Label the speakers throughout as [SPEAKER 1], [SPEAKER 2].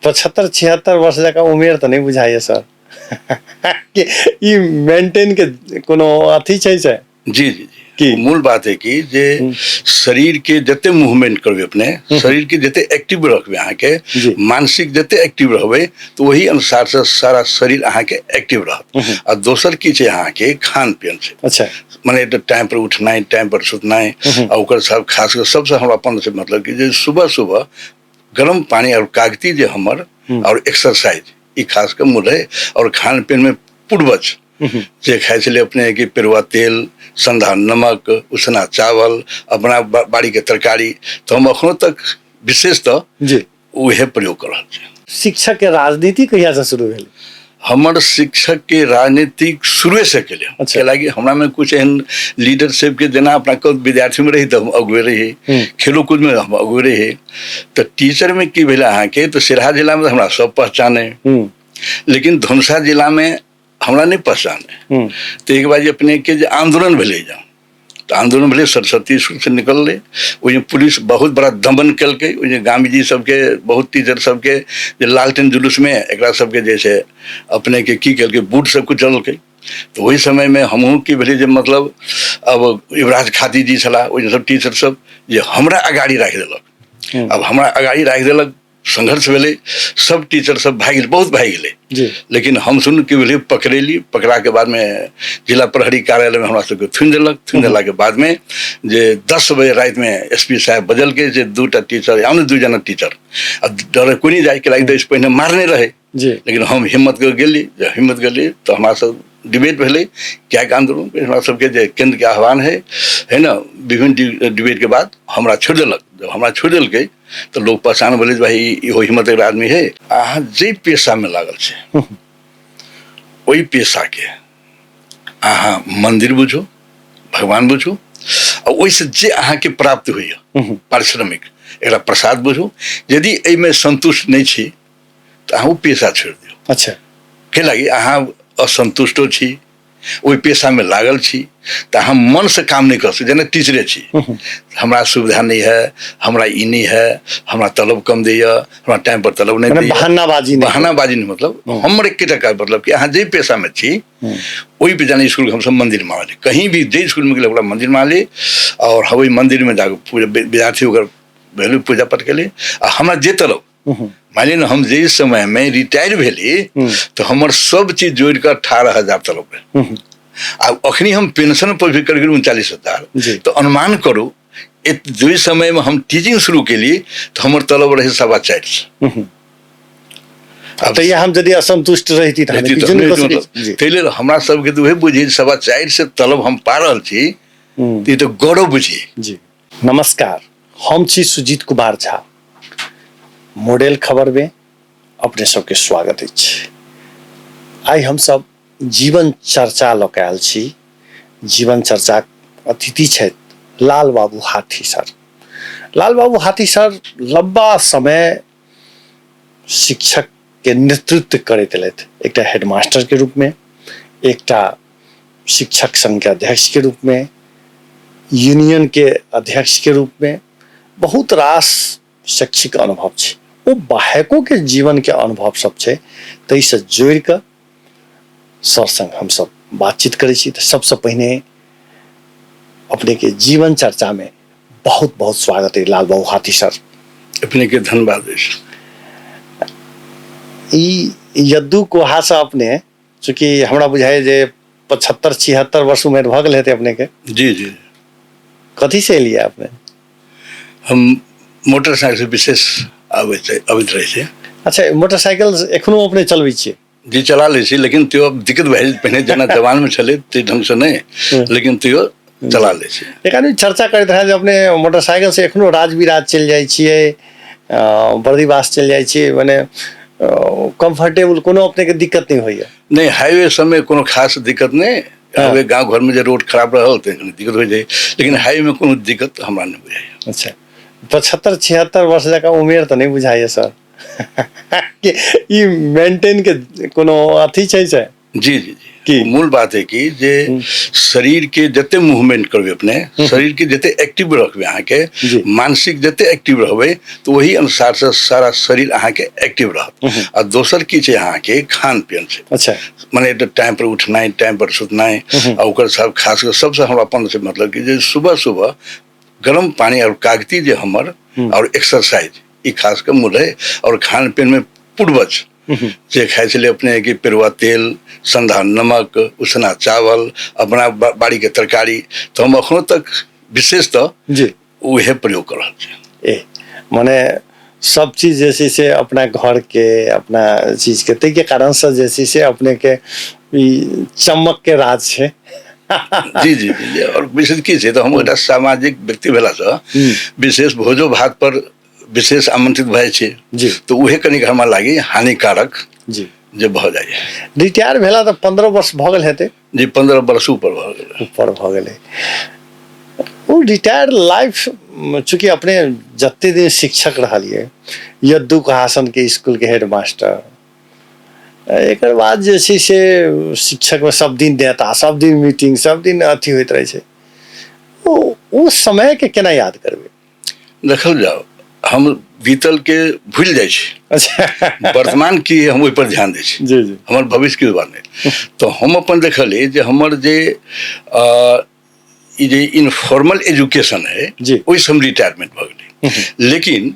[SPEAKER 1] 75-76 वर्ष जका उमेर तो नहीं बुझाइए सर कि ई मेंटेन के कोनो अथी छै से
[SPEAKER 2] जी जी जी
[SPEAKER 1] की?
[SPEAKER 2] मूल बात है कि जे शरीर के जते मूवमेंट करबे अपने शरीर के जते एक्टिव रखबे अहाँ के
[SPEAKER 1] जी।
[SPEAKER 2] मानसिक जते एक्टिव रहबे तो वही अनुसार से सारा शरीर अहाँ के एक्टिव रहत। और दोसर की छै अहाँ के खान पीन छै।
[SPEAKER 1] अच्छा
[SPEAKER 2] माने टाइम पर उठनाइ टाइम पर सुतनाइ और ओकर सब खास कर सबसे हमरा अपन से मतलब कि जे सुबह सुबह गर्म पानी और कागती जे हमर और एक्सरसाइज ई खास कर मूल है। और खान पीन में पूर्वज जे खाए छले अपने कि पेरुआ तेल संधा नमक उसना चावल अपना बाड़ी के तरकारी तो हम अखनो तक विशेषतः
[SPEAKER 1] जी
[SPEAKER 2] उहे प्रयोग कर रहल छी।
[SPEAKER 1] शिक्षक के राजनीति कहिया से शुरू भेल?
[SPEAKER 2] हमर शिक्षक के राजनीतिक शुरू से केले।
[SPEAKER 1] अच्छा।
[SPEAKER 2] लागी हमरा में कुछ एहन लीडरशिप के जेना अपना कद विद्यार्थी में रही तो हम अगुए रही खेलो कूद में हम अगुए रही तो टीचर में की भेल अहाँ के तो सिरहा जिला में हमरा सब पहचाने लेकिन धनुषा जिला में हमरा नहीं पहचाने। तो एक बार अपने के जे आंदोलन भेले जाओ तो आंदोलन भेले सरस्वती स्कूल से निकल रहे वो पुलिस बहुत बड़ा दमन कलके गांधी जी सबके बहुत टीचर सबके जे लालटेन जुलूस में एक सबके जैसे अपने के की कलके बूट सबको चलके तो वही समय में हमहूँ की भेले जे मतलब अब युवराज खाती जी छला वो सब टीचर सब जे हमरा अगाड़ी राखि देलक। अब हमरा अगाड़ी राखि देलक संघर्ष भेले सब टीचर सब भाग गेल बहुत भाग गेले लेकिन हम सुन के भेले पकड़ेली पकड़ा के बाद में जिला प्रहरी कार्यालय में हमरा सबके थुन देलक। थुन देला के बाद में जे 10 बजे रात में एसपी साहब बदल के जे 2टा टीचर या 2 जना टीचर अब डर कोई नहीं जाए के लागी तो पहले मारने रहे लेकिन हम हिम्मत कर गेली जब हिम्मत गेली तो हमारा सब डिबेट भेले क्या आंदोलन हमारा सबके जे केंद्र के आह्वान है ना विभिन्न डिबेट के बाद हमरा छोड़ देलक। जब हमरा छोड़ देलके तो लोग पहचान बोले भाई इहो हिम्मत के आदमी है। अहाँ जे पेशा में लागल छे वही पेशा के अहाँ मंदिर बुझो भगवान बुझो और वैसे जे अहाँ के प्राप्त हुई पारिश्रमिक एक प्रसाद बुझो यदि एमे संतुष्ट नहीं छी तो अहाँ वो पेशा छोड़ दियो।
[SPEAKER 1] अच्छा
[SPEAKER 2] के लागी अहाँ असंतुष्टो छी वही पेशा में लागल छी तो हम मन से काम नहीं कर सकते। जेना टीचरे छी हमरा सुविधा नहीं है हमरा ई नहीं है हमरा तलब कम दैया हमरा टाइम पर तलब नहीं दैया
[SPEAKER 1] बहानाबाजी
[SPEAKER 2] नहीं मतलब हमर एक टका मतलब कि अहाँ जे पेशा में छी वही पे जाने स्कूल हम सब मंदिर में ली कहीं भी जे स्कूल में गेले मंदिर में ली और हवई मंदिर में जाकर पूजा विद्यार्थी होकर भेलू पूजा पाठ के हमरा जे तलब मान ली हम जे समय में रिटायर भेली तो हमर सब चीज जोड़ कर 18,000 तलब अब अखनी हम पेंशन पर भी कर 39,000 तो अनुमान करो जो समय में हम टीचिंग शुरू के लिए तो हमर तलब रहे 4.25।
[SPEAKER 1] अब तो ये हम यदि असंतुष्ट रहती
[SPEAKER 2] तो हमरा सबके तो वही बुझी 4.25 से तलब हम पा रहल छी तो गौरव बुझी।
[SPEAKER 1] जी नमस्कार हम छी सुजीत कुमार झा मॉडल खबर में अपने सबके स्वागत है। आई हम सब जीवन चर्चा लऽ आयल छी। जीवन चर्चा अतिथि छथि लाल बाबू हाथी सर। लाल बाबू हाथी सर लंबा समय शिक्षक के नेतृत्व करैत एलथि एकटा हेडमास्टर के रूप में एकटा शिक्षक संघ के अध्यक्ष के रूप में यूनियन के अध्यक्ष के रूप में बहुत रास शैक्षिक अनुभव छै। वो बाहेको के जीवन के अनुभव सब छै तै से जोड़ कर सर संग हम सब बातचीत करै छी। सबसे पहले अपने के जीवन चर्चा में बहुत बहुत स्वागत है लाल बाबू हाथी सर।
[SPEAKER 2] अपने के धन्यवाद।
[SPEAKER 1] यद्दू कोहा से अपने चूंकि हमरा बुझाए जे 75-76 वर्ष उम्र भ गेल हेतै अपने के।
[SPEAKER 2] जी जी
[SPEAKER 1] कथी से एलिए अपने?
[SPEAKER 2] हम मोटरसाइकिल से विशेष अबैत रहे छै।
[SPEAKER 1] अच्छा मोटरसाइकिल एखनो अपने चलबै छियै?
[SPEAKER 2] जी चला ले छी लेकिन त्यो दिक्कत भए पहले जना जवान में चले ते ढंग से नहीं लेकिन त्यो चला ले छी।
[SPEAKER 1] एक आदमी चर्चा करैत रहे जे अपने मोटरसाइकिल से एखनो राजविराज चल जाय छियै बर्दीवास चल जाय छियै माने कंफर्टेबल कोनो अपने के दिक्कत नहीं होइए? नहीं
[SPEAKER 2] हाईवे समय कोनो खास दिक्कत नहीं। हवे गांव घर में जे रोड खराब रहल त दिक्कत हो जाए लेकिन हाईवे में कोनो दिक्कत हमरा नहीं बुझाइए। अच्छा
[SPEAKER 1] 75-76 वर्ष जका उमेर तो नहीं बुझाइए सर कि ई मेंटेन के कोनो अथी छै से?
[SPEAKER 2] जी जी
[SPEAKER 1] कि
[SPEAKER 2] जी मूल बात है कि जे शरीर के जते मूवमेंट करबे अपने शरीर के जते एक्टिव रखबे अहाँ के
[SPEAKER 1] जी।
[SPEAKER 2] मानसिक जते एक्टिव रहबे तो वही अनुसार से सारा शरीर अहाँ के एक्टिव रहत। और दोसर की छै अहाँ के खान पीन से
[SPEAKER 1] अच्छा
[SPEAKER 2] माने टाइम पर उठनाइ टाइम पर सुतनाइ और ओकर सब खास कर सबसे हमरा अपन से मतलब कि जे सुबह सुबह गर्म पानी और कागती जे हमर और एक्सरसाइज ई खास कर मूल है। और खान पीन में पूर्वज जे खाए छले अपने कि पेरुआ तेल संधा नमक उसना चावल अपना बाड़ी के तरकारी तो हम अखनो तक विशेषतः
[SPEAKER 1] जी
[SPEAKER 2] उहे प्रयोग कर रहल छी।
[SPEAKER 1] ए माने सब चीज जैसे से अपना घर के अपना चीज के तै के कारण से जैसे से अपने के ई चमक के राज है।
[SPEAKER 2] जी जी जी और विशेष की छै तो हम एकटा सामाजिक व्यक्ति भेला से विशेष भोजो भात पर विशेष आमंत्रित भए छै
[SPEAKER 1] जी
[SPEAKER 2] तो उहे कनिक हमरा लागी हानिकारक
[SPEAKER 1] जी
[SPEAKER 2] जे भऽ जाए।
[SPEAKER 1] रिटायर भेला तो 15 वर्ष भ गेल हेतै
[SPEAKER 2] जी 15 वर्ष ऊपर भऽ गेलै
[SPEAKER 1] ऊपर भ गेलै। वो रिटायर लाइफ चूंकि अपने जते दिन शिक्षक रहलिए यद्दू कहासन के स्कूल के हेड मास्टर एक बाद जे छै से शिक्षक में सब दिन देता सब दिन मीटिंग सब दिन अथी होइत रहे छै वो समय के केना याद करबे
[SPEAKER 2] देखल जाओ हम बीतल के भूल जाए छी।
[SPEAKER 1] अच्छा
[SPEAKER 2] वर्तमान की हम ओहि पर ध्यान दै छी
[SPEAKER 1] जी जी
[SPEAKER 2] हमर भविष्य के बारे में तो हम अपन देखलिए जे हमर जे ई जे इनफॉर्मल एजुकेशन है
[SPEAKER 1] जी
[SPEAKER 2] ओहि से हम रिटायरमेंट भऽ गेलै। लेकिन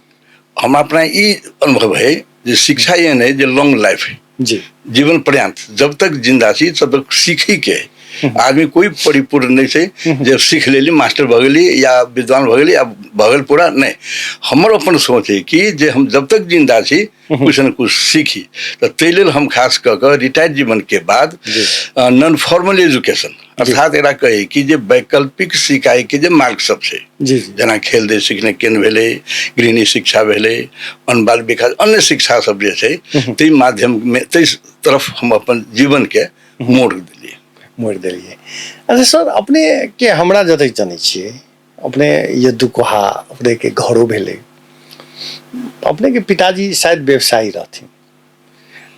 [SPEAKER 2] हम अपना ई अनुभव है जे शिक्षा एहन है जे लॉन्ग लाइफ है
[SPEAKER 1] जी
[SPEAKER 2] जीवन पर्यंत जब तक जिंदा छी तब तक सीखी के आदमी कोई परिपूर्ण नहीं छै जे सीख लेली मास्टर भऽ गेली या विद्वान भऽ गेली या भऽ गेल पूरा नहीं। हमर अपन सोच है कि जे हम जब तक जिंदा छी कुछ न कुछ सीखी तो ताहि लेल हम खास कऽ कऽ रिटायर्ड जीवन के बाद नॉन फॉर्मल एजुकेशन अर्थात एकरा कहे कि जे वैकल्पिक सिखाई के जे मार्ग सब छै
[SPEAKER 1] जी
[SPEAKER 2] जेना खेल दे सीखने केंद्र भेलै गृहिणी शिक्षा भेलै अन्न बाल विकास अन्य शिक्षा सब जे छै ताहि माध्यम में ताहि तरफ हम अपन जीवन के मोड़
[SPEAKER 1] देलिए। अच्छा सर अपने के हमरा जतै जानै छियै अपने यद्दू कोहा अपने के घरो भेलै अपने के पिताजी शायद व्यवसायी रहथिन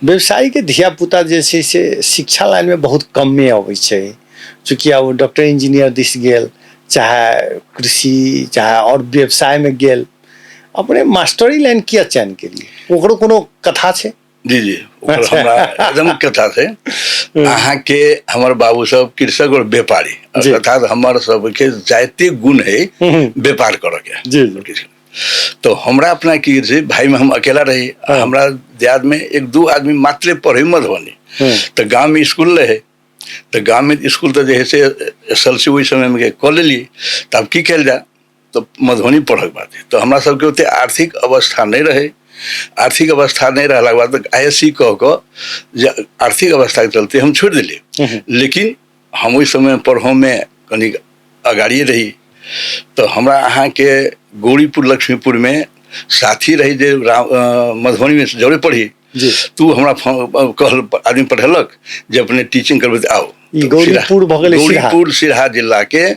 [SPEAKER 1] व्यवसायी के धिया पुता जे छै से शिक्षा लाइन में बहुत कम में अबै छै चूँकि अब डॉक्टर इंजीनियर दिस गेल चाहे कृषि चाहे और व्यवसाय में गेल अपने मास्टरी लाइन किया चयन के लिए ओकरो कोनो कथा छै?
[SPEAKER 2] जी जी ओकर हमरा एकदम कथा छै। अहाँ के हमर बाबू सब कृषक और व्यापारी अर्थात हमर सब के जाति गुण है व्यापार करे के
[SPEAKER 1] जी
[SPEAKER 2] तो हमरा अपना की छै भाई में हम अकेला रही हमरा दियाद में एक दो आदमी मात्र पढ़े मधुबनी तो गांव में स्कूल रहे तो गांव में स्कूल तो जे से SLC ओहि समय में कऽ लेलिए तब की कल जाए तो मधुबनी पढ़क बात है तो हमरा सबके ओते आर्थिक अवस्था नहीं रहे आर्थिक अवस्था नहीं रहला बाद ISC कह कऽ आर्थिक अवस्था के चलते हम छोड़ दिलिए। लेकिन हम ओहि समय पढ़ो में कनी अगाड़िए रही तो हमरा अहाँ के गौरीपुर लक्ष्मीपुर में साथी रही जे मधुबनी में जौरे पढ़ी तू हमरा कहल आदमी पढ़ेलक जे अपने टीचिंग करबे आओ गौरीपुर सिरहा जिला के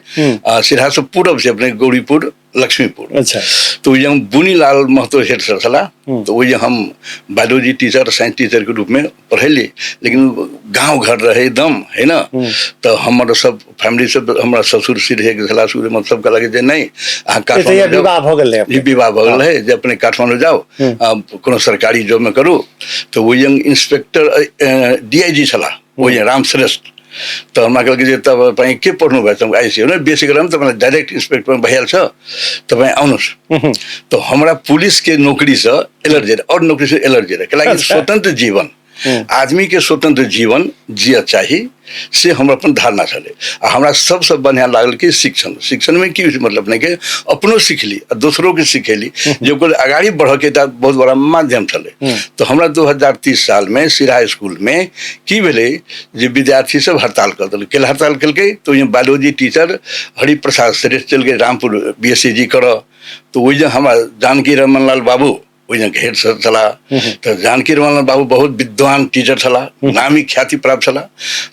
[SPEAKER 2] सिरहा से पूरब से अपने गौरीपुर लक्ष्मीपुर।
[SPEAKER 1] अच्छा
[SPEAKER 2] तो ये बुनीलाल महतो हेड सर छला तो वही हम बायोलॉजी टीचर साइंस टीचर के रूप में पढ़ेली लेकिन गांव घर रहे दम है ना तो हमारे सब फैमिली सब हमारा ससुर सिर है छला सुर मतलब सब लगे जे नहीं अहाँ काठमांडू
[SPEAKER 1] विवाह भ
[SPEAKER 2] गेल है जे अपने काठमांडू जाओ कोनो सरकारी जॉब में करू तो वो यंग इंस्पेक्टर DIG छला वो राम श्रेष्ठ तो हमरा कहलकै जे तब के पढ़नु भयो त आइसियो ने बेसी गरम त डायरेक्ट इंस्पेक्टर भइल छ तपाईं आउनुस् तो हमरा पुलिस के नौकरी से एलर्जी और नौकरी से एलर्जी रहे कैलाकि स्वतंत्र जीवन आदमी के स्वतंत्र जीवन जिया चाहिए से हम अपन धारणा चले हमरा सबसे बढ़िया लागल कि शिक्षण में की मतलब नहीं के अपनो सीखली और दूसरों के सिखेली जो आगाड़ी बढ़ के बहुत बड़ा माध्यम चले। तो हमरा 2030 साल में सिरहा स्कूल में की भेले जे विद्यार्थी सब हड़ताल कर दिल के हड़ताल कल तो ये बायोलॉजी टीचर हरिप्रसाद श्रेष्ठ चल गए रामपुर BSc कर तो वही हमारा जानकी रमन लाल बाबू वही हेड सर चला तो जानकी रमन लाल बाबू बहुत विद्वान टीचर चला नामी ख्याति प्राप्त चला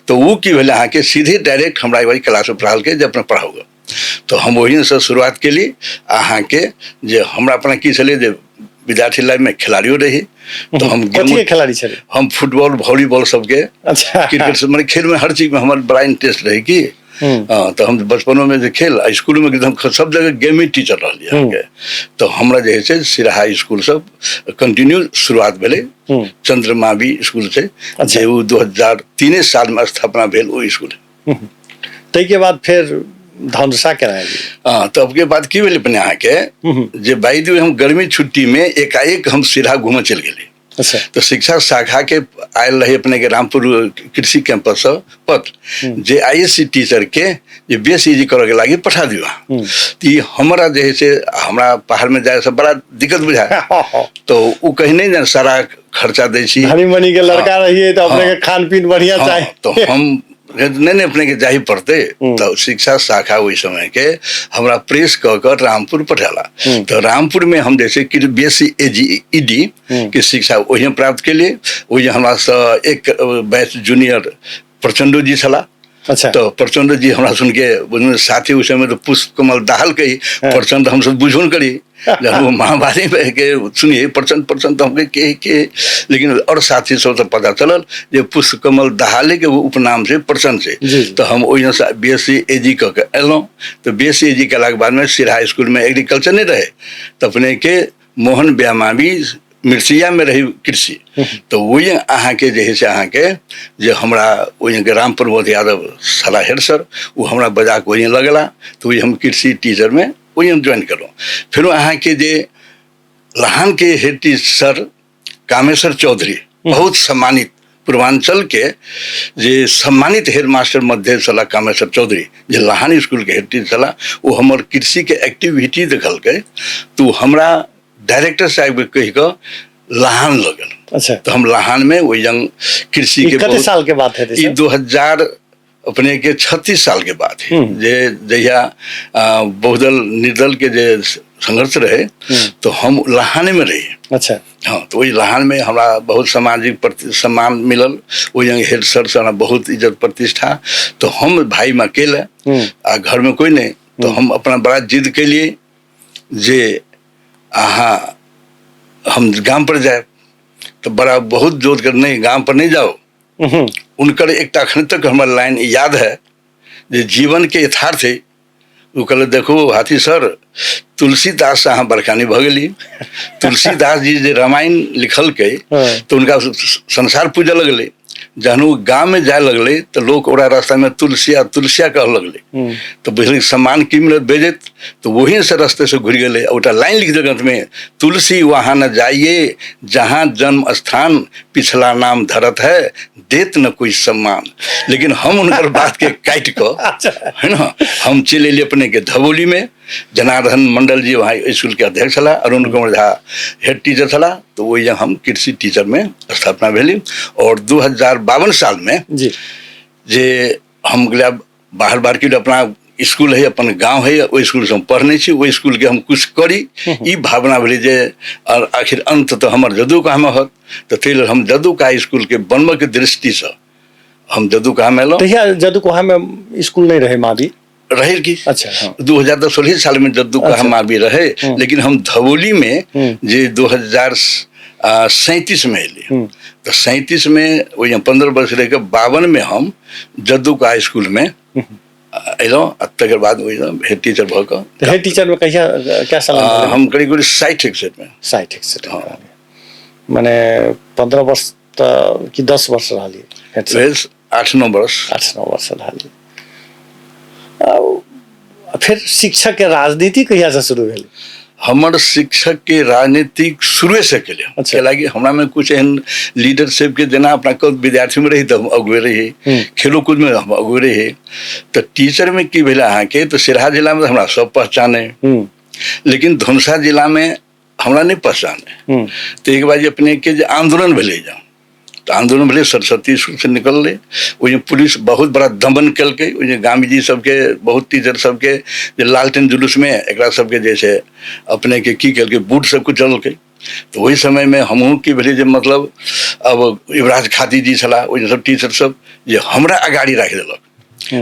[SPEAKER 2] तो वो की भेले अहाँ के सीधे डायरेक्ट हमरा एक बार क्लास में पढ़ाल के जे अपने पढ़ाओगे तो हम वही से शुरुआत के लिए अहाँ के जे हमरा अपना की चले जे विद्यार्थी लाइफ में खिलाड़ियों रही। तो हम
[SPEAKER 1] कथी के खिलाड़ी छे?
[SPEAKER 2] हम फुटबॉल वॉलीबॉल सबके,
[SPEAKER 1] अच्छा,
[SPEAKER 2] क्रिकेट से मैंने खेल में हर चीज में हमारा बड़ा इंटरेस्ट रही कि तो हम बचपनों में जो खेल स्कूल में एकदम सब जगह गेम ही टीचर रहा। तो हमरा जे है सिराहा स्कूल सब कंटिन्यू शुरुआत भेले चंद्रमावी स्कूल से। जे 2003 साल में स्थापना भेल वो स्कूल।
[SPEAKER 1] तै के बाद फिर धनुषा के रहे।
[SPEAKER 2] तो अब के बाद की भेल अपने यहाँ के जे बाई दी हम गर्मी छुट्टी में एकाएक हम सिराहा घूमे चल गए।
[SPEAKER 1] अच्छा।
[SPEAKER 2] तो शिक्षा शाखा के आयल रहे अपने के रामपुर कृषि कैंपस पत्र जे ISC टीचर के जे BSc करे के लागी पठा दिया। तो हमारा जे है से हमरा पहाड़ में जाए से बड़ा दिक्कत बुझाए। तो वो कहीं नहीं जान सारा खर्चा दे छी,
[SPEAKER 1] धनी मनी के लड़का रहिए तो अपने के खान पीन बढ़िया चाहिए।
[SPEAKER 2] तो हम नहीं अपने के जाही पड़ते। तो शिक्षा शाखा वही समय के हमरा प्रेस कर रामपुर पठाला। तो रामपुर में हम जैसे कि BSc ED की शिक्षा वही प्राप्त के लिए वही हमारा एक बैच जूनियर प्रचंडो जी छला।
[SPEAKER 1] अच्छा।
[SPEAKER 2] तो प्रचंड जी हमरा सुन के साथी उस समय तो पुष्प कमल दाहल कही प्रचंड हम सब बुझन करी जब वो महाभारत में के सुनिए प्रचंड तो हमके के लेकिन और साथी सब तो पता चलल जे पुष्प कमल दाहाले के वो उपनाम से प्रचंड से। तो हम वही से BSc AG क के एलों। तो BSc AG के लाग बाद में सिराहा स्कूल में एग्रीकल्चर नहीं रहे तो अपने के मोहन ब्यामावी मिर्चिया में रही कृषि। तो वही अहाँ के जे है से अहाँ के जे हमरा वही के राम प्रमोद यादव साला हेड सर वो हमरा बजा के वही लगला। तो वही हम कृषि टीचर में वही हम ज्वाइन करो। फिर अहाँ के जे लहान के हेड टीचर कामेश्वर चौधरी बहुत सम्मानित पूर्वांचल के जे सम्मानित हेड मास्टर मध्य सला कामेश्वर चौधरी जे लहान स्कूल के हेड टीचर सला वो हमर कृषि के एक्टिविटी देखल के। तो हमरा डायरेक्टर साहब कह के लहान लगल। अच्छा। तो हम लहान में वही जंग कृषि के
[SPEAKER 1] कितने साल के बाद है?
[SPEAKER 2] 2000 अपने के 36 साल के बाद है जे जहिया बहुदल निर्दल के जे संघर्ष रहे तो हम लहाने में रही। अच्छा। हाँ। तो वही लहान में हमारा बहुत सामाजिक सम्मान मिलल। वही हेड सर से बहुत इज्जत प्रतिष्ठा। तो हम भाई में अकेले घर में कोई नहीं। तो हम अपना बड़ा जिद के लिए जे हम गांव पर जाए तो बड़ा बहुत जोर कर नहीं गांव पर नहीं जाओ। उनकर एक अखन तक हमारा लाइन याद है जे जीवन के यथार्थ है। वो कहले देखो हाथी सर तुलसीदास अहाँ बरखानी भ गेली। तुलसीदास जी जे रामायण लिखल के तो उनका संसार पूजा लगले। जहन वो गाँव में जाए लगले तो लोग ओरा रास्ता में तुलसिया तुलसिया कह लगले। तो बुझल सम्मान की मिलत बेजत। तो वहीं से रास्ते से घुर गए। उटा लाइन लिख दे ग्रंथ में तुलसी वहां न जाइए जहां जन्म स्थान पिछला नाम धरत है देत न कोई सम्मान। लेकिन हम उनकर बात के काट कर है ना हम चले लिए अपने के धवोली में। जनार्दन मंडल जी वहाँ स्कूल के अध्यक्ष छला। अरुण कुमार झा हेड टीचर छला। तो वही हम कृषि टीचर में स्थापना भेली। और 2052 साल में जे हम बाहर बाहर के अपना स्कूल है अपन गांव है वो स्कूल से हम पढ़ने छी वो स्कूल के हम कुछ करी ई भावना भेली जे और आखिर अंत तो हमार जदू का में होत। तो फिर हम जदू का स्कूल के बनब के दृष्टि से हम जदू का में
[SPEAKER 1] जदू का में स्कूल नहीं रहे माँ भी
[SPEAKER 2] रहे की। अच्छा। हाँ। 2016 साल में जद्दू का हम भी रहे। लेकिन हम धवोली में जे 2037 में एली। तो 37 में वही 15 वर्ष रह के 52 में हम जद्दू का स्कूल में एलो। तक बाद वही हेड टीचर भर
[SPEAKER 1] हेड टीचर में क्या साल
[SPEAKER 2] हम करीब 60 में
[SPEAKER 1] 60 माने 15 वर्ष कि 10 वर्ष रही
[SPEAKER 2] 8-9 वर्ष
[SPEAKER 1] रही। फिर शिक्षक के राजनीति कहिया से शुरू भेल?
[SPEAKER 2] हमर शिक्षक के राजनीतिक शुरू से के लिए। अच्छा। लागी हमरा में कुछ एहन लीडरशिप के जेना अपना कद विद्यार्थी में रही तो हम अगुए रही खेलो कूद में हम अगुए रही। तो टीचर में की भेला अहाँ के तो सिराहा जिला में हमरा सब पहचाने लेकिन धनुषा जिला में हमरा नहीं पहचाने। तो एक बार अपने के आंदोलन भेले जाओ तो आंदोलन भेले सरस्वती स्कूल से निकल रहे। वही पुलिस बहुत बड़ा दमन कल के वही गांधी जी सबके बहुत टीचर सबके लालटेन जुलूस में एक सबके जैसे अपने के की कल के बूट सब कुछ चल के। तो वही समय में हमहूँ की भेले जे मतलब अब युवराज खाती जी छला वही सब टीचर सब जे हमरा अगाड़ी राख देलक।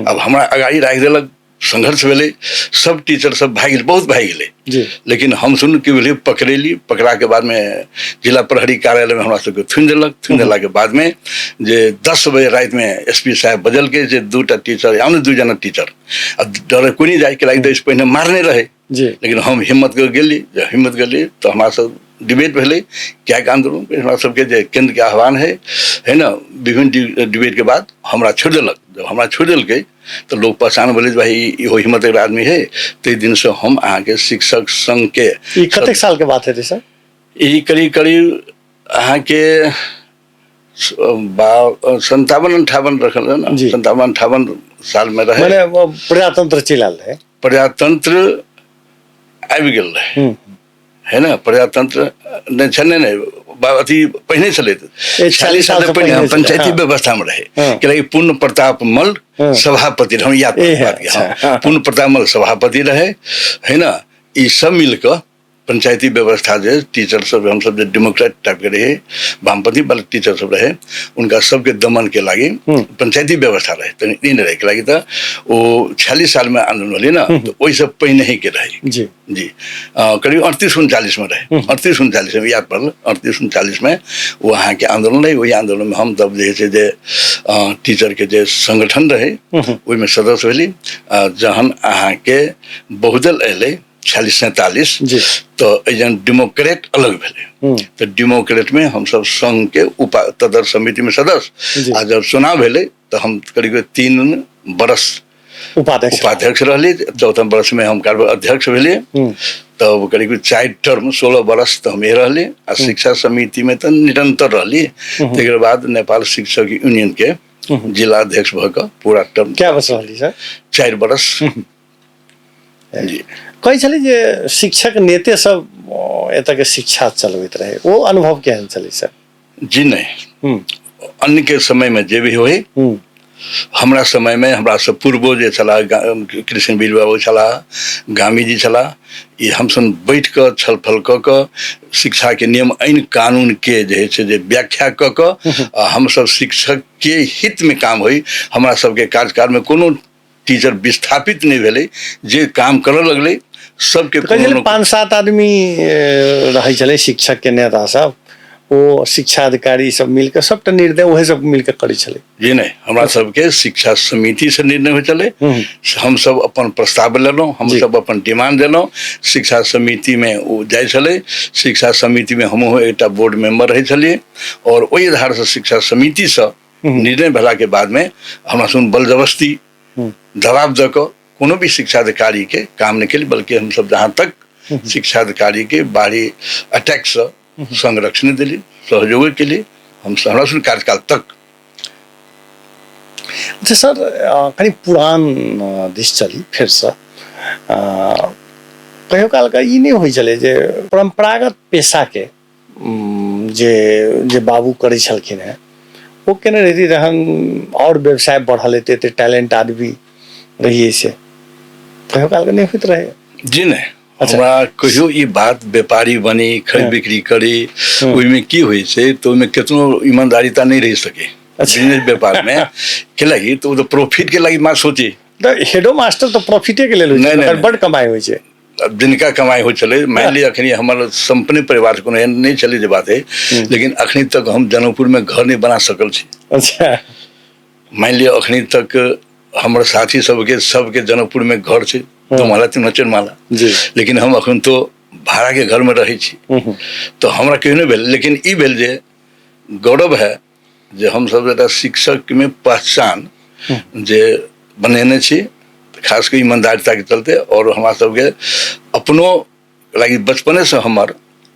[SPEAKER 2] अब हमरा अगाड़ी राख देलक संघर्ष भेले, सब टीचर सब भाग गेले, बहुत भाग गेले।
[SPEAKER 1] जी
[SPEAKER 2] लेकिन हम सुन के भेले पकड़ेली, पकड़ा के बाद में जिला प्रहरी कार्यालय में हमरा सबके थुन देलक। थुन देला के बाद में जे 10 बजे रात में एसपी साहब बदल के जे 2टा टीचर या 2 जना टीचर अब डर कोई नहीं जाए के लागे, तो इस पहिने मारने रहे।
[SPEAKER 1] जी
[SPEAKER 2] लेकिन हम हिम्मत कर गेली, जब हिम्मत गेली तो हमारा सब डिबेट भेले, क्या आंदोलन पे हमारा सबके जे केंद्र के आह्वान है ना, विभिन्न डिबेट के बाद हमरा छोड़ देलक। जब हमरा छोड़ दिल के तो लोग पहचान बोले भाई इहो हिम्मत के आदमी है। तो दिन से हम अहाँ के शिक्षक संघ के
[SPEAKER 1] कतेक साल के बात है सर?
[SPEAKER 2] यही करीब करीब अहाँ के 57-58 रखल है ना, 57-58 साल में रहे।
[SPEAKER 1] माने वो प्रजातंत्र चिलाल है,
[SPEAKER 2] प्रजातंत्र आबि गेल रहे, है ना। प्रजातंत्र नहीं छने नहीं अथी पहिने चले, 40 साल पहले हम पंचायती व्यवस्था में रहे। कि पूर्ण प्रताप मल सभापति रहे, हम याद बात पूर्ण प्रताप मल सभापति रहे, है ना। ये सब मिलकर पंचायती व्यवस्था जो टीचर सब हम सब डेमोक्रेट टाइप के रहे, वामपंथी वाले टीचर सब रहे, उनका सबके दमन के लागे पंचायती व्यवस्था रहे। तो नहीं रहे के लागे, तो वो 46 साल में आंदोलन वाले ना, तो वही सब पहिने ही के रहे। जी करीब 38-39 में रहे, 38-39 में याद पड़ल, 38-39 में वो वहाँ के आंदोलन रहे। वही आंदोलन में हम तब जे टीचर के जे संगठन रहे वही में सदस्य भेली। जहन अहाँ के बहुदल अले 46-47 तो एजन डेमोक्रेट अलग भेले। तो डेमोक्रेट में हम सब संघ के तदर समिति में सदस्य। आ जब चुनाव भेले तो हम करीब 3 बरस उपाध्यक्ष रहली। 4th बरस में हम अध्यक्ष भेले। तब करीब 4 टर्म 16 बरस तो हम रहली। आ शिक्षा समिति में तो निरंतर रहली। तकर बाद नेपाल शिक्षक यूनियन के जिला अध्यक्ष भकर पूरा टर्म
[SPEAKER 1] क्या बस रहली सर?
[SPEAKER 2] 4 बरस। जी
[SPEAKER 1] कही छली जे शिक्षक नेते सब एतऽ के शिक्षा चलबैत रहे, वो अनुभव केहन छली सर? जी
[SPEAKER 2] नहीं, अन्य के समय में जे भी होए, हमरा समय में हमरा सब पूर्वज जे छला, कृष्ण वीर बाबू छला, गामी जी छला, ये हम सब बैठ कर छलफल क शिक्षा के नियम आइन कानून के जे व्याख्या क हम सब शिक्षक के हित में काम होई। हमरा सबके कार्यकाल में कोनो टीचर विस्थापित नहीं भेले, जे काम करऽ लगले सबके
[SPEAKER 1] 5-7 आदमी रहे छले शिक्षक के नेता सब, वो शिक्षा अधिकारी सब मिलकर सबटा निर्णय वही सब मिलकर करे छले।
[SPEAKER 2] जी नहीं, हमरा सबके शिक्षा समिति से निर्णय हो चले। हम सब अपन प्रस्ताव लेलौं, हम सब अपन डिमांड देलौं, शिक्षा समिति में वो जाय छले। शिक्षा समिति में हम एक बोर्ड मेंबर रहे छलिए और वही आधार से शिक्षा समिति से निर्णय भेला के बाद में हमरा सुन बल जबरदस्ती दबाव दऽ कऽ कोनो भी शिक्षा अधिकारी के काम नहीं केली, बल्कि हम सब जहाँ तक शिक्षा अधिकारी के बाहरी अटैक से संरक्षण दिली, सहयोग के लिए हम हमरा सुन कार्यकाल तक।
[SPEAKER 1] अच्छा सर, कहीं पुरान दिश चली फिर से कहियो काल का ई नहीं होई चले जे परंपरागत पेशा के जे बाबू करे छलखिन है वो केने रही रहन और व्यवसाय बढ़ा लेते थे, टैलेंट आदमी रहिए से कहियो काल का नहीं होत रहे?
[SPEAKER 2] जी नहीं, हमरा कहियो ई बात व्यापारी बनी खरीद बिक्री करी ओइमे की होई छै, तो ओइमे केतनो ईमानदारीता नहीं रह सके। बिजनेस व्यापार में के लगी तो प्रॉफिट के लगी मां सोची,
[SPEAKER 1] तो हेडो मास्टर तो प्रॉफिटे के लेल बड़ कमाई होई छै।
[SPEAKER 2] जिनका कमाई हो चले, मान ली अखनी हमारे संपन्न परिवार को नहीं चले जे बात है, लेकिन अखनी तक हम जनकपुर में घर नहीं बना सकल छी।
[SPEAKER 1] अच्छा,
[SPEAKER 2] मान लिया अखनी तक हमारे साथी सबके जनकपुर में घर छे, 2 माला 3 माला, लेकिन हम अखन तो भाड़ा के घर में रहे छी। तो हमरा कहियो नहीं भेल, लेकिन ई भेल जे गौरव है जे हम सब शिक्षक में पहचान जे बनेने छी, खास कर ईमानदारिता के चलते। और हमारा सबके अपनो लगी बचपने से हमार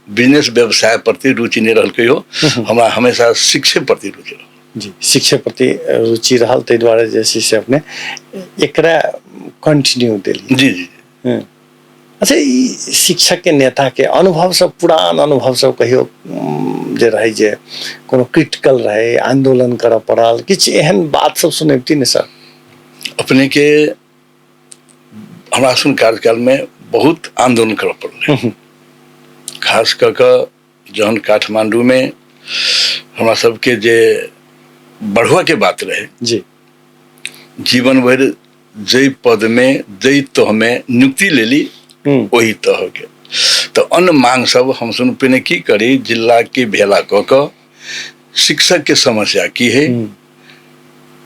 [SPEAKER 2] बिजनेस व्यवसाय प्रति रुचि नहीं रहल कहियो, हमरा हमेशा शिक्षे प्रति रुचि रहल।
[SPEAKER 1] जी, शिक्षे प्रति रुचि रहल, तै द्वारा जैसे से अपने एकरा कंटिन्यू देली।
[SPEAKER 2] जी जी।
[SPEAKER 1] अच्छा, ई शिक्षक के नेता के अनुभव सब, पुरान अनुभव सब कहियो जे रहे जे कोनो क्रिटिकल रहे, आंदोलन करऽ पड़ल, किछ एहन बात सब सुनैबती ने सर?
[SPEAKER 2] अपने के हमरा सुन कार्यकाल में बहुत आंदोलन करऽ पड़ल, खास कर जहन काठमांडू में हमरा सबके जे बढ़वा के बात रहे जी, जीवन भर जई पद में जई तह में नियुक्ति ले ली वही तह के तो अन्य मांग सब हम सुन पे की करी जिला के भेला क शिक्षक के समस्या की है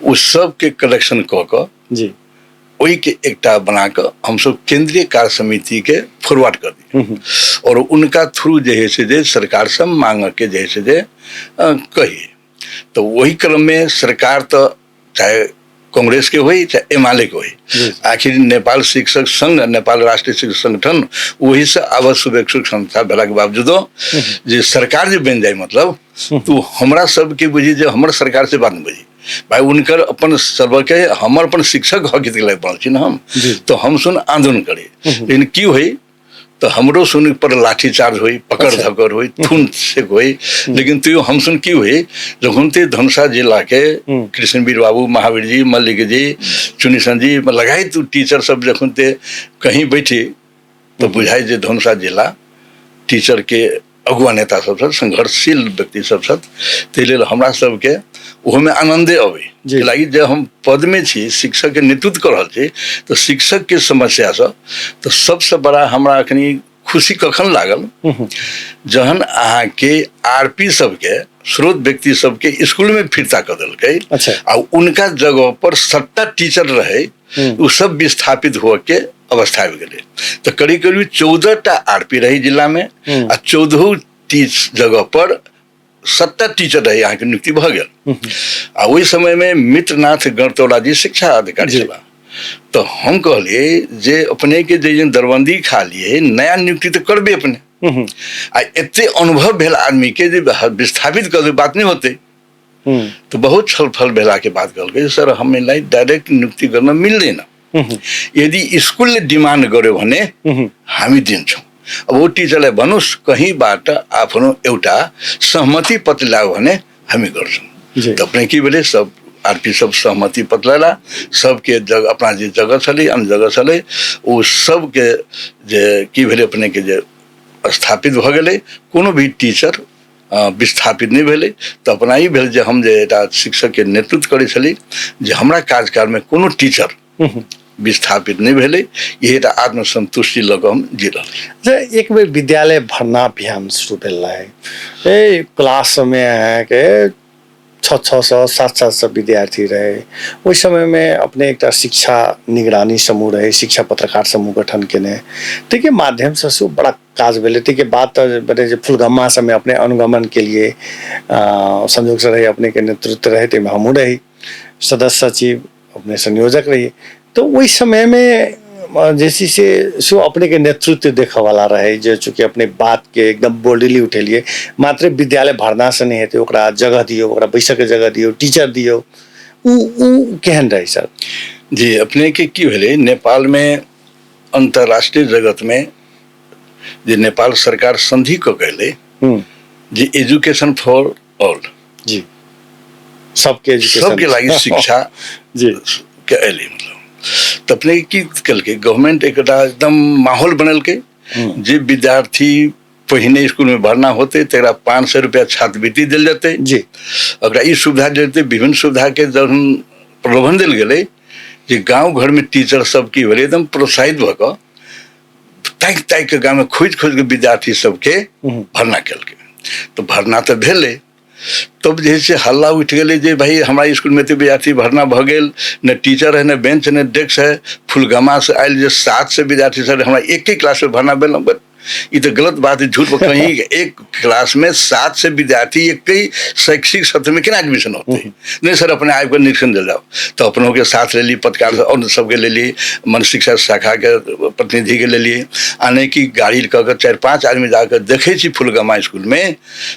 [SPEAKER 2] उस सब के कलेक्शन क
[SPEAKER 1] जी
[SPEAKER 2] वही के एकटा बनाकर हम सब केंद्रीय कार्य समिति के फॉरवर्ड कर दी और उनका थ्रू जैसे जे सरकार से मांग के जैसे जे कही तो वही क्रम में सरकार तो चाहे कांग्रेस के हुई चाहे एमाले के हुई आखिर नेपाल शिक्षक संघ नेपाल राष्ट्रीय शिक्षक संगठन वही से आवश्यक शैक्षिक संस्था भेला के बावजूदो जे सरकार जो बन जाए मतलब तो हमरा सब के बुझी जो हमर सरकार से बात बुझी भाई उनकर अपन सर्व के हमर अपन शिक्षक हक के लायक बनल छी ना हम तो हम सुन आंदोलन करे लेकिन की हुई तो हमरो सुन पर लाठी चार्ज हुई पकड़ धकड़ हुई थून से हुई लेकिन तो हम सुन की हुई जखन ते धनुषा जिला के कृष्णवीर बाबू महावीर जी मल्लिक जी चुनीसन जी लगाई तू टीचर सब जखन ते कहीं बैठे तो बुझाई जे धनुषा जिला टीचर के अगुआ नेता सब संघर्षशील व्यक्ति सब ते लेल हमरा सबके ओहो में आनंदे अबे लागी जब हम पद में छी शिक्षक के नेतृत्व कर रहल छी तो शिक्षक के समस्या से तो सबसे बड़ा हमरा अखनी खुशी कखन लागल जहन अहाँ के आरपी सबके स्रोत व्यक्ति सबके स्कूल में फिरता कर दिलकै आ उनका जगह पर 7टा टीचर रहे वो सब विस्थापित होके अवस्था आ गए तो करीब करीब 14टा आरपी रही जिला में आ 14 जगह पर 7टा टीचर रहे यहाँ के नियुक्ति भ गया आ वही समय में मित्रनाथ गणतौला जी शिक्षा अधिकारी छला तो हम कहलिए जे अपने के जे दरबंदी खा लिए नया नियुक्ति तो करबे अपने आ एते अनुभव भेल आदमी के जे विस्थापित कर दे बात नहीं होते तो बहुत छल फल भेला के बात कहल सर हमें लाई डायरेक्ट नियुक्ति करना मिल देना यदि स्कूल ने डिमांड गर्यो भने हामी दिन्छौं अब वो टीचरलाई भन्नुस् कहीँबाट आफ्नो एउटा सहमति पत्र ल्यायो भने हामी गर्छौं तो अपने की बोले सब आरपी सब सहमति पत्र ला सबके जगह अपना जे जगह छले अन्य जगह छले वो सब के जे की भेले अपने के जे स्थापित भ गेले कोनो भी टीचर विस्थापित नहीं भेले तो अपना ही भेल जे हम जे एटा शिक्षक के नेतृत्व करे छली जे हमरा कार्यकाल में कोनो टीचर विस्थापित नहीं भेले ये आत्मसंतुष्टि लग हम जी रहा
[SPEAKER 1] एक बेर विद्यालय भरना अभियान शुरू भेल रहे क्लास में है के 600-700 विद्यार्थी रहे उस समय में अपने एक शिक्षा निगरानी समूह रहे शिक्षा पत्रकार समूह गठन केने के माध्यम से सु बड़ा काज भेले के बाद तो बड़े फुलगम्मा समय अपने अनुगमन के लिए संयोग से रहे अपने के नेतृत्व रहे ते हमू रही सदस्य सचिव अपने संयोजक रही तो वही समय में जैसे से सो अपने के नेतृत्व देखा वाला रहे जो चूंकि अपने बात के एकदम बोल्डली उठेलिए मात्र विद्यालय भरना से नहीं है ओकरा जगह दियो ओकरा बैसक के जगह दियो टीचर दियो उ केहन रहे सर
[SPEAKER 2] जी अपने के की भेले नेपाल में अंतरराष्ट्रीय जगत में जे नेपाल सरकार संधि को कहले जे एजुकेशन फॉर ऑल
[SPEAKER 1] जी सबके एजुकेशन
[SPEAKER 2] सबके लागि शिक्षा
[SPEAKER 1] जी
[SPEAKER 2] के एले मतलब तो अपने की कल के गवर्नमेंट एकदम माहौल बनल के जे विद्यार्थी पहिने स्कूल में भरना होते तेरा 500 रुपया छात्रवृत्ति दिल जाते
[SPEAKER 1] जी
[SPEAKER 2] अगर ये सुविधा देते विभिन्न सुविधा के जब प्रलोभन दिल गए जे गांव घर में टीचर सब की भेले एकदम प्रोत्साहित भक ताक ताक के गांव में खोज खोज के विद्यार्थी सबके भरना कल के तो भरना तो भेले तब जैसे हल्ला उठ गए जे भाई हमारे स्कूल में तो विद्यार्थी भरना भ गेल न टीचर है न बेंच न डेस्क है फुलगमा से आयल जे 7 से विद्यार्थी सर हमारा एक ही क्लास में भरना भेल बट ये तो गलत बात है झूठ कहीं एक क्लास में 7 से विद्यार्थी एक ही शैक्षिक सत्र में क्या एडमिशन होते हैं नहीं सर अपने आप का निरीक्षण दे जाओ तो अपनों के साथ ले ली पत्रकार और सबके ले लिए मन शिक्षा शाखा के प्रतिनिधि के ले लिए आने की गाड़ी कहकर 4-5 आदमी जाकर देखे फुलगमा स्कूल में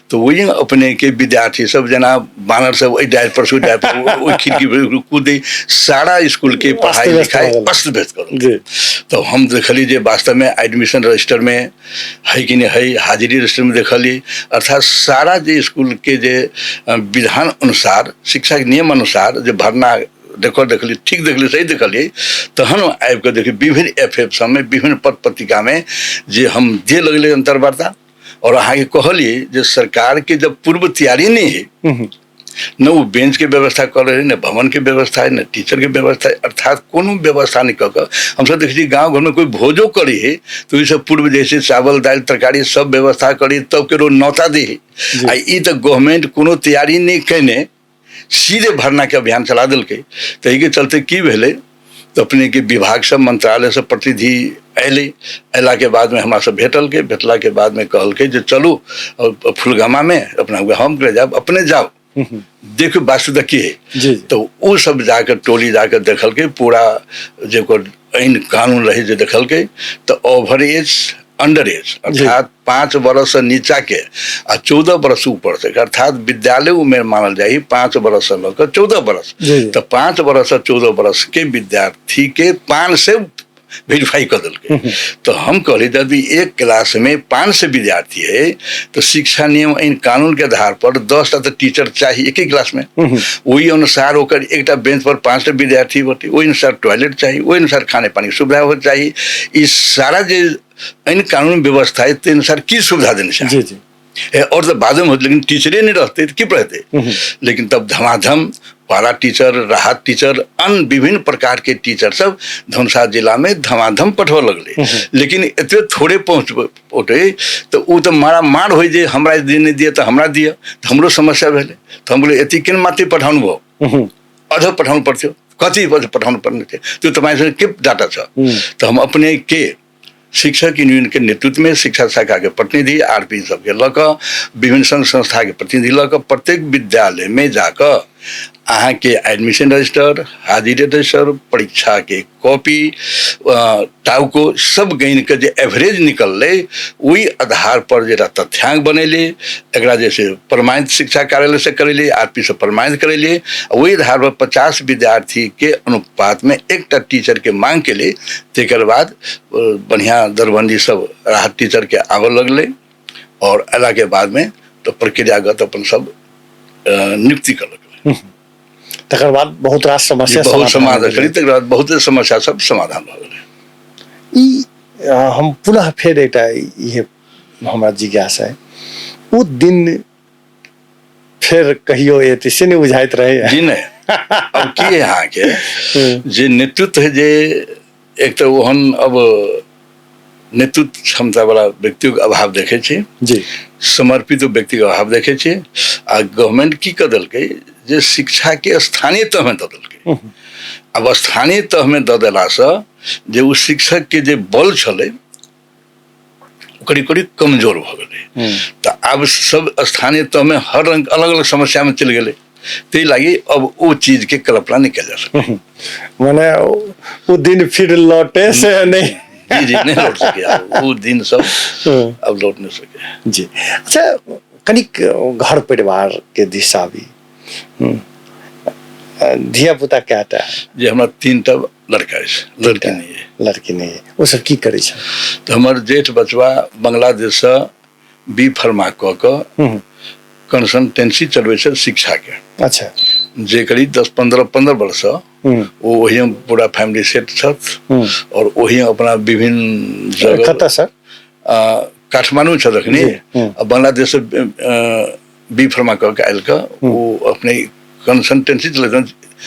[SPEAKER 2] तो वही अपने के विद्यार्थी सब जना बानर सब डायपर खिड़की कूदे सारा स्कूल के पढ़ाई लिखाई अस्त व्यस्त करो तो हम देखली जे वास्तव में एडमिशन रजिस्टर में है कि नहीं है हाजिरी रजिस्टर में देखली अर्थात सारा जो स्कूल के जे विधान अनुसार शिक्षा के नियम अनुसार जो भरना देखली ठीक देखली सही देखली तहन आबि के देखिए विभिन्न एफ सब में विभिन्न पत्र पत्रिका में जे हम दे लगले अंतर्वार्ता और अहाँ के कहलिए जे सरकार के जब पूर्व तैयारी नहीं है न वो बेंच के व्यवस्था कर रहे, न भवन के व्यवस्था है, न टीचर के व्यवस्था है, अर्थात कोनो व्यवस्था नहीं कर। हम सब देखिए गांव घर में कोई भोजो करी है तो ये सब पूर्व जैसे चावल दाल तरकारी सब व्यवस्था करी तब के रोज नौता दे। आ ई तो गवर्नमेंट कोनो तैयारी नहीं कैने सीधे भरना के अभियान चला दिल के। तो के चलते की भेले तो अपने के विभाग सब मंत्रालय से प्रतिनिधि अले, अला के बाद में हमारा सब भेटल के, भेटला के बाद में कहल के जो चलो और फुलगामा में अपना हम करे जाओ, अपने जाओ देखो वास्तुता की है। तो वो सब जाकर टोली जाकर देखल के पूरा जो ऐन कानून रहे जो देखल के तो ओवर एज अंडर एज अर्थात 5 वर्ष से नीचा के और 14 वर्ष ऊपर से अर्थात विद्यालय उम्र मानल जाए 5 वर्ष से लेकर 14 वर्ष। तो 5 वर्ष से 14 वर्ष के विद्यार्थी के 5 से वेरीफाई कर दिल के। तो हम कहली यदि एक क्लास में 5 से विद्यार्थी है तो शिक्षा नियम इन कानून के आधार पर 10 तो टीचर चाहिए एक ही क्लास में। वही अनुसार होकर एक बेंच पर 5 विद्यार्थी होते, वही अनुसार टॉयलेट चाहिए, वही अनुसार खाने पानी की सुविधा हो चाहिए। इस सारा जो इन कानून व्यवस्था है तो अनुसार की सुविधा देनी चाहिए। और तो बाद में होते लेकिन टीचरे नहीं रहते तो क्यों रहते। लेकिन तब धमाधम पारा टीचर, राहत टीचर, अन्य विभिन्न प्रकार के टीचर सब धनबाद जिला में धमाधम पढ़ो लगले। लेकिन इतने थोड़े पहुँच उठे तो वो तो मारा मार हो जे हमरा नहीं दिए तो हमरा दिया तो हमरो समस्या भेले। तो हम बोले एति किन माते पढ़ाउनु भो अध पढ़ाउनु पड़थ्यो, कति पढ़ाउनु पर्ने थे त्यो तपाईसँग के डाटा छ। तो हम अपने के शिक्षक यूनियन के नेतृत्व में शिक्षा शाखा के प्रतिनिधि आरपी सबके लकर विभिन्न संघ संस्था के प्रतिनिधि लकर प्रत्येक विद्यालय में जाकर अहाँ के एडमिशन रजिस्टर, हाजिरी रजिस्टर, परीक्षा के कॉपी टाउको सब गइन के जो एवरेज निकलले वही आधार पर जरा तथ्यांक बनेले एकरा जैसे प्रमाणित शिक्षा कार्यालय से करेले, आरपी से प्रमाणित करेले। वही आधार पर 50 विद्यार्थी के अनुपात में एक टीचर के मांग के लिए तेकर बाद बढ़िया दरबंदी सब राहत टीचर के आवे लगले और अला के बाद में तो प्रक्रियागत अपन सब नियुक्ति कर लगले।
[SPEAKER 1] तकर बाद बहुत रास समस्या
[SPEAKER 2] समाधान करी तकर बाद बहुत समस्या सब समाधान हो गए।
[SPEAKER 1] ई हम पुनः फिर एक ये हमारा जिज्ञासा है वो दिन फिर कहियो ये से नहीं बुझाइत रहे
[SPEAKER 2] जी नहीं। अब की यहाँ के जे नेतृत्व है जे एक तो ओहन अब नेतृत्व क्षमता वाला व्यक्ति के अभाव देखे छे
[SPEAKER 1] जी,
[SPEAKER 2] समर्पित व्यक्ति के अभाव देखे छे। आ गवर्नमेंट की कदल के जे शिक्षा के स्थानीय तह में दल के अब स्थानीय तह में द देला से जे उस शिक्षक के जे बल छले करीब करीब कमजोर हो गए। तो अब सब स्थानीय तह में हर रंग अलग अलग समस्या में चल गए। ते लगी अब वो चीज के कल्पना नहीं किया जा सकती।
[SPEAKER 1] मैंने वो दिन फिर लौटे से नहीं
[SPEAKER 2] जी जी नहीं लौट सके वो दिन सब अब लौट नहीं सके
[SPEAKER 1] जी। अच्छा कनिक घर परिवार के दिशा भी धिया पुता क्या था
[SPEAKER 2] जे हमारा 3टा लड़का है, लड़की नहीं है।
[SPEAKER 1] लड़की नहीं है वो सब की करे छे।
[SPEAKER 2] तो हमार जेठ बचवा बांग्लादेश से बी फार्मा क कंसल्टेंसी चलवे छे शिक्षा के।
[SPEAKER 1] अच्छा
[SPEAKER 2] जे करीब 10-15 वर्ष वो वही पूरा फैमिली सेट छत और वही अपना विभिन्न जगह
[SPEAKER 1] कता सर
[SPEAKER 2] काठमांडू छ रखनी बांग्लादेश बी फार्मा क आयल का वो अपने कंसल्टेंसी चले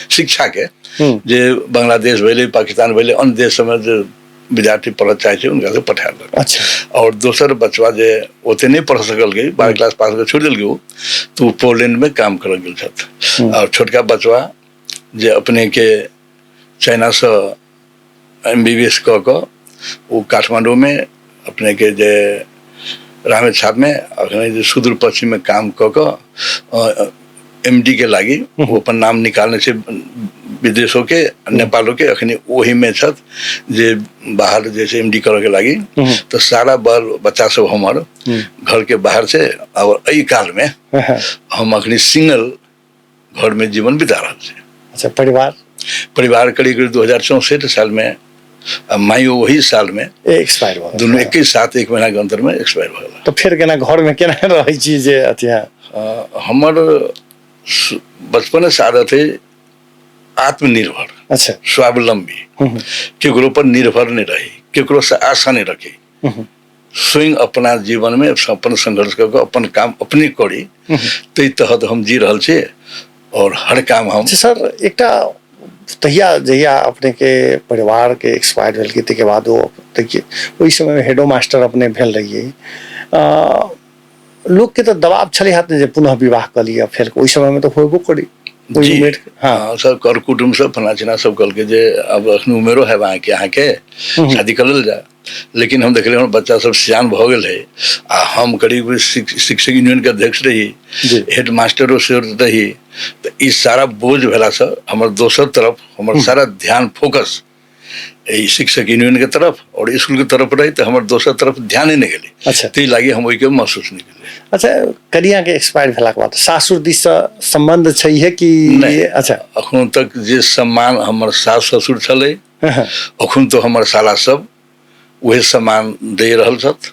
[SPEAKER 2] शिक्षा के जे बांग्लादेश भेले, पाकिस्तान भेले, अन्य देश में जो विद्यार्थी पढ़ चाहे उनका से पठा लग।
[SPEAKER 1] अच्छा
[SPEAKER 2] और दूसर बचवा जे ओते नहीं पढ़ सकल गई 12 क्लास पास कर छोड़ दिल गई तो पोलैंड में काम कर गल छत। और छोटका बचवा जे अपने के चाइना से MBBS क वो काठमांडू में अपने के जे रामेछाप में अखने सुदूर पश्चिम में काम क MD के लागी वो अपन नाम निकालने से विदेशों के नेपालों के अखनी वही में छत जे बाहर जैसे MD करे के लागी। तो सारा बाल बच्चा सब हमार घर के बाहर से और यही काल में हम अखनी सिंगल घर में जीवन बिता रहा थे।
[SPEAKER 1] अच्छा परिवार करीब 2064 साल में माइयो वही साल में एक्सपायर हो
[SPEAKER 2] दोनों एक ही साथ 1 महीना के अंतर में एक्सपायर हो गया।
[SPEAKER 1] तो फिर केना घर में केना रही चीज अथिया
[SPEAKER 2] हमार बचपन से आदत है आत्मनिर्भर।
[SPEAKER 1] अच्छा
[SPEAKER 2] स्वावलंबी केकरो पर निर्भर नहीं रही, केकरो से आशा नहीं रखी। स्वयं अपना जीवन में अपन संघर्ष करके अपन काम अपने करी ताहि तहत हम जी रहल छी और हर काम हम
[SPEAKER 1] सर एकटा तहिया जहिया अपने के परिवार के एक्सपायर भेल के बाद वो देखिए ओहि समय में हेडो मास्टर अपने भेल रहिए लोग के तो दबाव छले हाथ जे पुनः विवाह कर लिया फिर ओहि समय में तो होबो करी
[SPEAKER 2] हाँ सब कर कुटुम्ब सब फला चिना सब कल के जे अब अखन उमेरो है वहाँ के शादी कर जाए लेकिन हम देख रहे बच्चा सब सियान भ गेल है आ हम करीब शिक्षक यूनियन के अध्यक्ष रही हेड मास्टरो से रही तो इस सारा बोझ भेला से हमर दोसर तरफ हमर सारा ध्यान फोकस शिक्षक यूनियन के तरफ और स्कूल के तरफ रही तो हमारे दोसर तरफ ध्यान ही नहीं गेली।
[SPEAKER 1] अच्छा
[SPEAKER 2] तो लागी हम ओहि के महसूस नहीं केली।
[SPEAKER 1] अच्छा कनिया के एक्सपायर भेला के बाद सासुर दिस संबंध छै कि
[SPEAKER 2] नहीं?
[SPEAKER 1] अच्छा
[SPEAKER 2] अखन तक जे सम्मान हमर सास ससुर छले अखन तो हमर साला सब वही सम्मान दे रहल छथ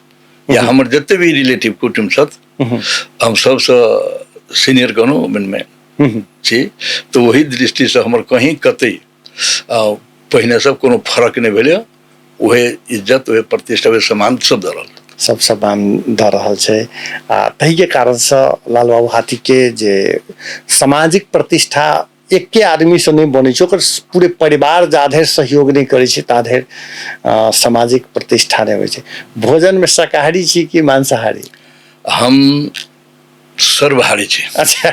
[SPEAKER 2] या हमर जते भी रिलेटिव कुटुम्ब छथ हम सबसे सीनियर कहनो में छी तो वही दृष्टि से हमर कहीं कतई पहिने सब कोनो फर्क नहीं भेले वही इज्जत वही प्रतिष्ठा वही सम्मान सब दे रहल
[SPEAKER 1] सब सम्मान दे रहल छै आ तही के कारण से लाल बाबू हाथी के जे सामाजिक प्रतिष्ठा एके आदमी से नहीं बने छै पूरे परिवार जाधेर सहयोग नहीं करे छै ताधेर सामाजिक प्रतिष्ठा नहीं होय छै। भोजन में शाकाहारी छी कि मांसाहारी?
[SPEAKER 2] हम सर्वहारी छी।
[SPEAKER 1] अच्छा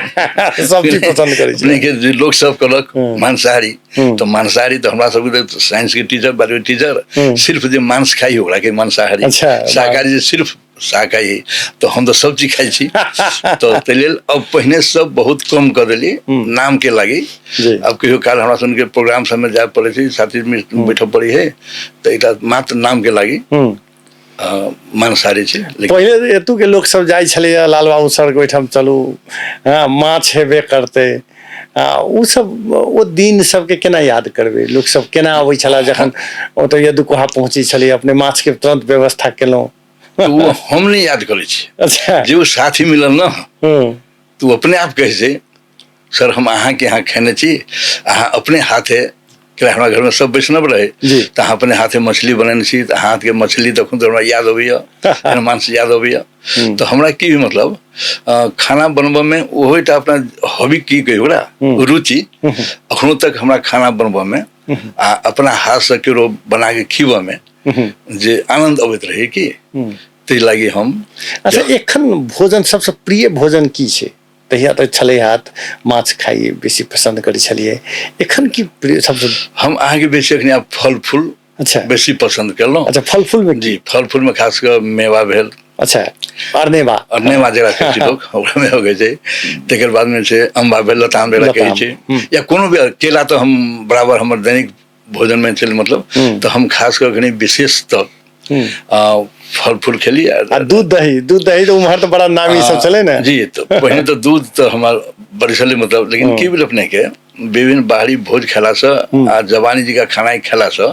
[SPEAKER 1] सब चीज पसंद करे छी
[SPEAKER 2] नहीं के लोग सब कहलक मांसाहारी तो मांसाहारी तो हमरा सब के साइंस के टीचर बायोलॉजी टीचर सिर्फ जे मांस खाई ओकरा के मांसाहारी।
[SPEAKER 1] अच्छा
[SPEAKER 2] शाकाहारी जे सिर्फ शाकाहारी तो हम तो सब चीज खाई छी तो तेलेल अब पहिने सब बहुत कम कर देली नाम के लागी। अब कहियो काल हमरा सुन के प्रोग्राम सब में जाय पड़े छी साथी में बैठ पड़ी है तो एटा मात्र नाम के लागी मांसाहारी छै।
[SPEAKER 1] पहले एतु के लोग सब जाय छले लाल बाबू सर के ओइठाम चलू माछ हेबे करते उ सब ओ दिन सबके केना याद करबे लोग सब केना आबै छला जखन ओत यदुकोहा पहुंची छले अपने माछ के तुरंत व्यवस्था केलौ
[SPEAKER 2] तो वो हम नहीं याद करे छी।
[SPEAKER 1] अच्छा
[SPEAKER 2] जो साथी मिलल ना तू अपने आप कहे से सर हम अहाँ के यहाँ खेने छी अहाँ अपने हाथे हमारा घर में सब वैष्णव रहे तो अपने हाथे मछली बनेने छी तो हाथ के मछली तखन तो हमरा याद अबैया मांस याद अबैया तो हमरा की मतलब खाना बनबे में ओहिटा अपना हॉबी की कही ओकरा रुचि अखनो तक हमरा खाना बनबे में आ अपना हाथ से केरो बना के खीबे में जे आनंद अबैत रहे की तै लागी हम।
[SPEAKER 1] अच्छा एखन भोजन सबसे प्रिय भोजन की छै? तहिया तो छले हाथ माछ खाई बेसी पसंद करी छलिए एखन की सबसे
[SPEAKER 2] हम अहाँ के बेसी अखनी आप फल फूल
[SPEAKER 1] अच्छा
[SPEAKER 2] बेसी पसंद करलो।
[SPEAKER 1] अच्छा फल फूल में
[SPEAKER 2] जी फल फूल में खास कर मेवा भेल।
[SPEAKER 1] अच्छा अरनेवा
[SPEAKER 2] जरा कहै छी लोग ओकरा में हो गए छै तकर बाद में छै अम्बा भेल लताम जरा कहै छै या कोनो भी केला तो हम बराबर हमर दैनिक भोजन में चल मतलब तो हम खास कर अखनी विशेष तो फल फूल खेली
[SPEAKER 1] दूध दही तो उम्र तो बड़ा नामी सब चले ना
[SPEAKER 2] जी। तो पहले तो दूध तो हमार बड़ी चले मतलब लेकिन की बोल अपने के विभिन्न बाहरी भोज खेला से आ जवानी जी का खाना खेला से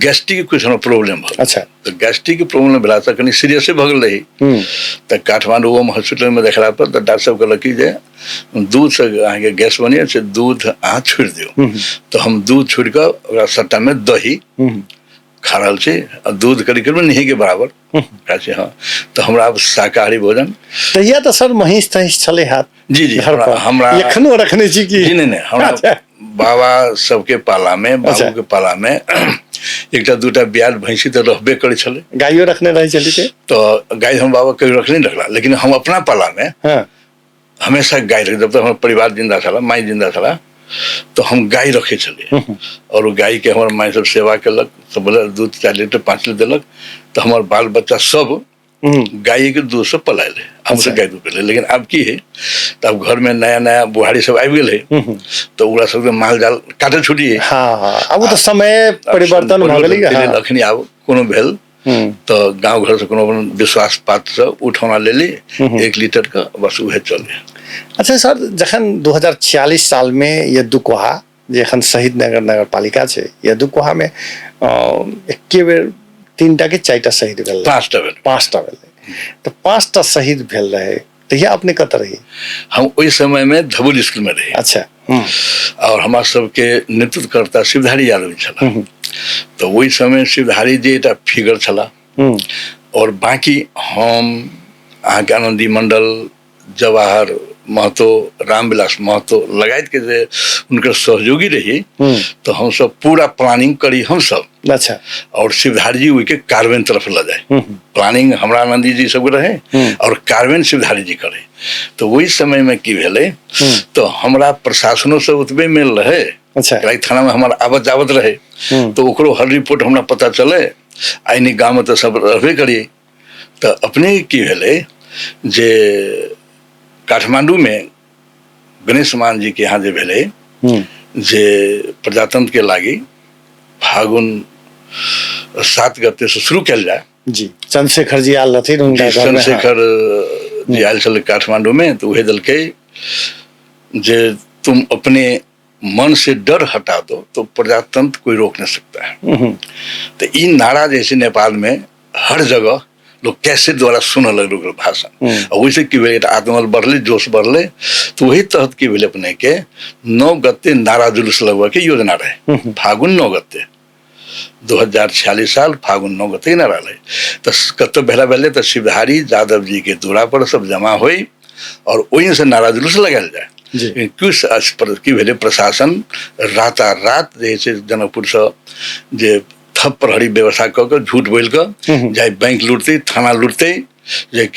[SPEAKER 2] गैस्ट्रिक के कुछ प्रॉब्लम भल।
[SPEAKER 1] अच्छा
[SPEAKER 2] तो गैस्ट्रिक के प्रॉब्लम भेला से कनी सीरियस भ गेल रही तो काठमांडू हॉस्पिटल में देखला पर तो डॉक्टर साहब कहलक कि जे दूध से अहाँ के गैस बनिए से दूध अहाँ छोड़ दियो तो हम दूध छोड़ के ओकरा सट्टा में दही खा रहा छे दूध करीब नहीं के बराबर खाए हाँ तो हमरा अब शाकाहारी भोजन
[SPEAKER 1] तहिया तो सर महिष तहिष छले हाथ
[SPEAKER 2] जी जी हमरा
[SPEAKER 1] एखनो रखने छी कि
[SPEAKER 2] जी नहीं हमरा बाबा सबके पाला में बाबू के पाला में एकटा दूटा ब्याज भैंसी तो रहबे करे छले
[SPEAKER 1] गायो रखने रहे चली के तो
[SPEAKER 2] गाय हम बाबा कभी रखने रखला लेकिन हम अपना पाला में हमेशा गाय रख जब तक हमारा परिवार जिंदा था माई जिंदा था तो हम गाय रखे चले और गाय के हमारे माई सब सेवा कलक तो बोले दूध 4 लीटर 5 लीटर देलक तो हमारे बाल बच्चा सब गाय के दूध से पलाए हमसे गाय दूध पले। लेकिन अब की है तो अब घर में नया नया बुहारी सब आबि गेल है तो ओकरा सब माल जाल काटे छुटी है।
[SPEAKER 1] अब तो समय परिवर्तन भ गेलै
[SPEAKER 2] अखनी आब कोनो भेल तो गांव घर से कोनो विश्वास पात्र से उठौना ले ली 1 लीटर का बस उहे चले।
[SPEAKER 1] अच्छा सर जखन 2046 साल में यदुकोहा जखन शहीद नगर पालिका छै यदुकोहा में एके बेर 3टा के 4टा शहीद भेल
[SPEAKER 2] 5टा भेल
[SPEAKER 1] तो 5टा शहीद भेल रहे तहिया अपने कत रही?
[SPEAKER 2] हम ओहि समय में धबुल स्कूल में रही।
[SPEAKER 1] अच्छा
[SPEAKER 2] और हमारा सबके नेतृत्व करता शिवधारी यादव छला तो वही समय शिवधारी जी एटा फिगर छला और बाकी हम अहाँ के आनंदी मंडल, जवाहर महतो, रामविलास महतो लगायत के जे उनकर सहयोगी रही, तो हम सब पूरा प्लानिंग करी हम सब।
[SPEAKER 1] अच्छा।
[SPEAKER 2] और शिवधारी जी के कार्बन तरफ ल जाए। प्लानिंग हमरा आनंदी जी सब रहे और कार्बन शिवधारी जी करे। तो वही समय में की भेले, तो हमरा प्रशासनों से उतबे मिल रहे।
[SPEAKER 1] अच्छा।
[SPEAKER 2] थाना में हमारा आवत जावत रहे, तो ओकरो हर रिपोर्ट हमरा पता चले। आइनी गाँव में तो सब रहबे करिए। तो अपने की भेले जे काठमांडू में गणेश मान जी के यहाँ जे भेले, जे प्रजातंत्र के लागी फागुन 7 गते से शुरू कल जाए।
[SPEAKER 1] जी, चंद्रशेखर जी आल रहथिन उनका घर में।
[SPEAKER 2] चंद्रशेखर जी आयल छल काठमांडू में, तो वह दल के जे तुम अपने मन से डर हटा दो तो प्रजातंत्र कोई रोक नहीं सकता है। तो ये नारा जैसे नेपाल में हर जगह लोग कैसे द्वारा सुन लगे भाषण, और वैसे की भेले आत्मबल बढ़ले, जोश बढ़ले। तो वही तहत की भेले अपने के 9 गते नारा जुलूस लगवा के योजना रहे। फागुन 9 गते 2046 साल फागुन 9 गते नारा रहे। तो कत पहला पहले तो शिवधारी यादव जी के दूरा पर सब जमा हुई और वहीं से नारा जुलूस लगाल जाए। की भेले प्रशासन रात जैसे जनकपुर से जे थप प्रहरी व्यवस्था कर झूठ बोल कर जाए बैंक लूटते, थाना लूटते,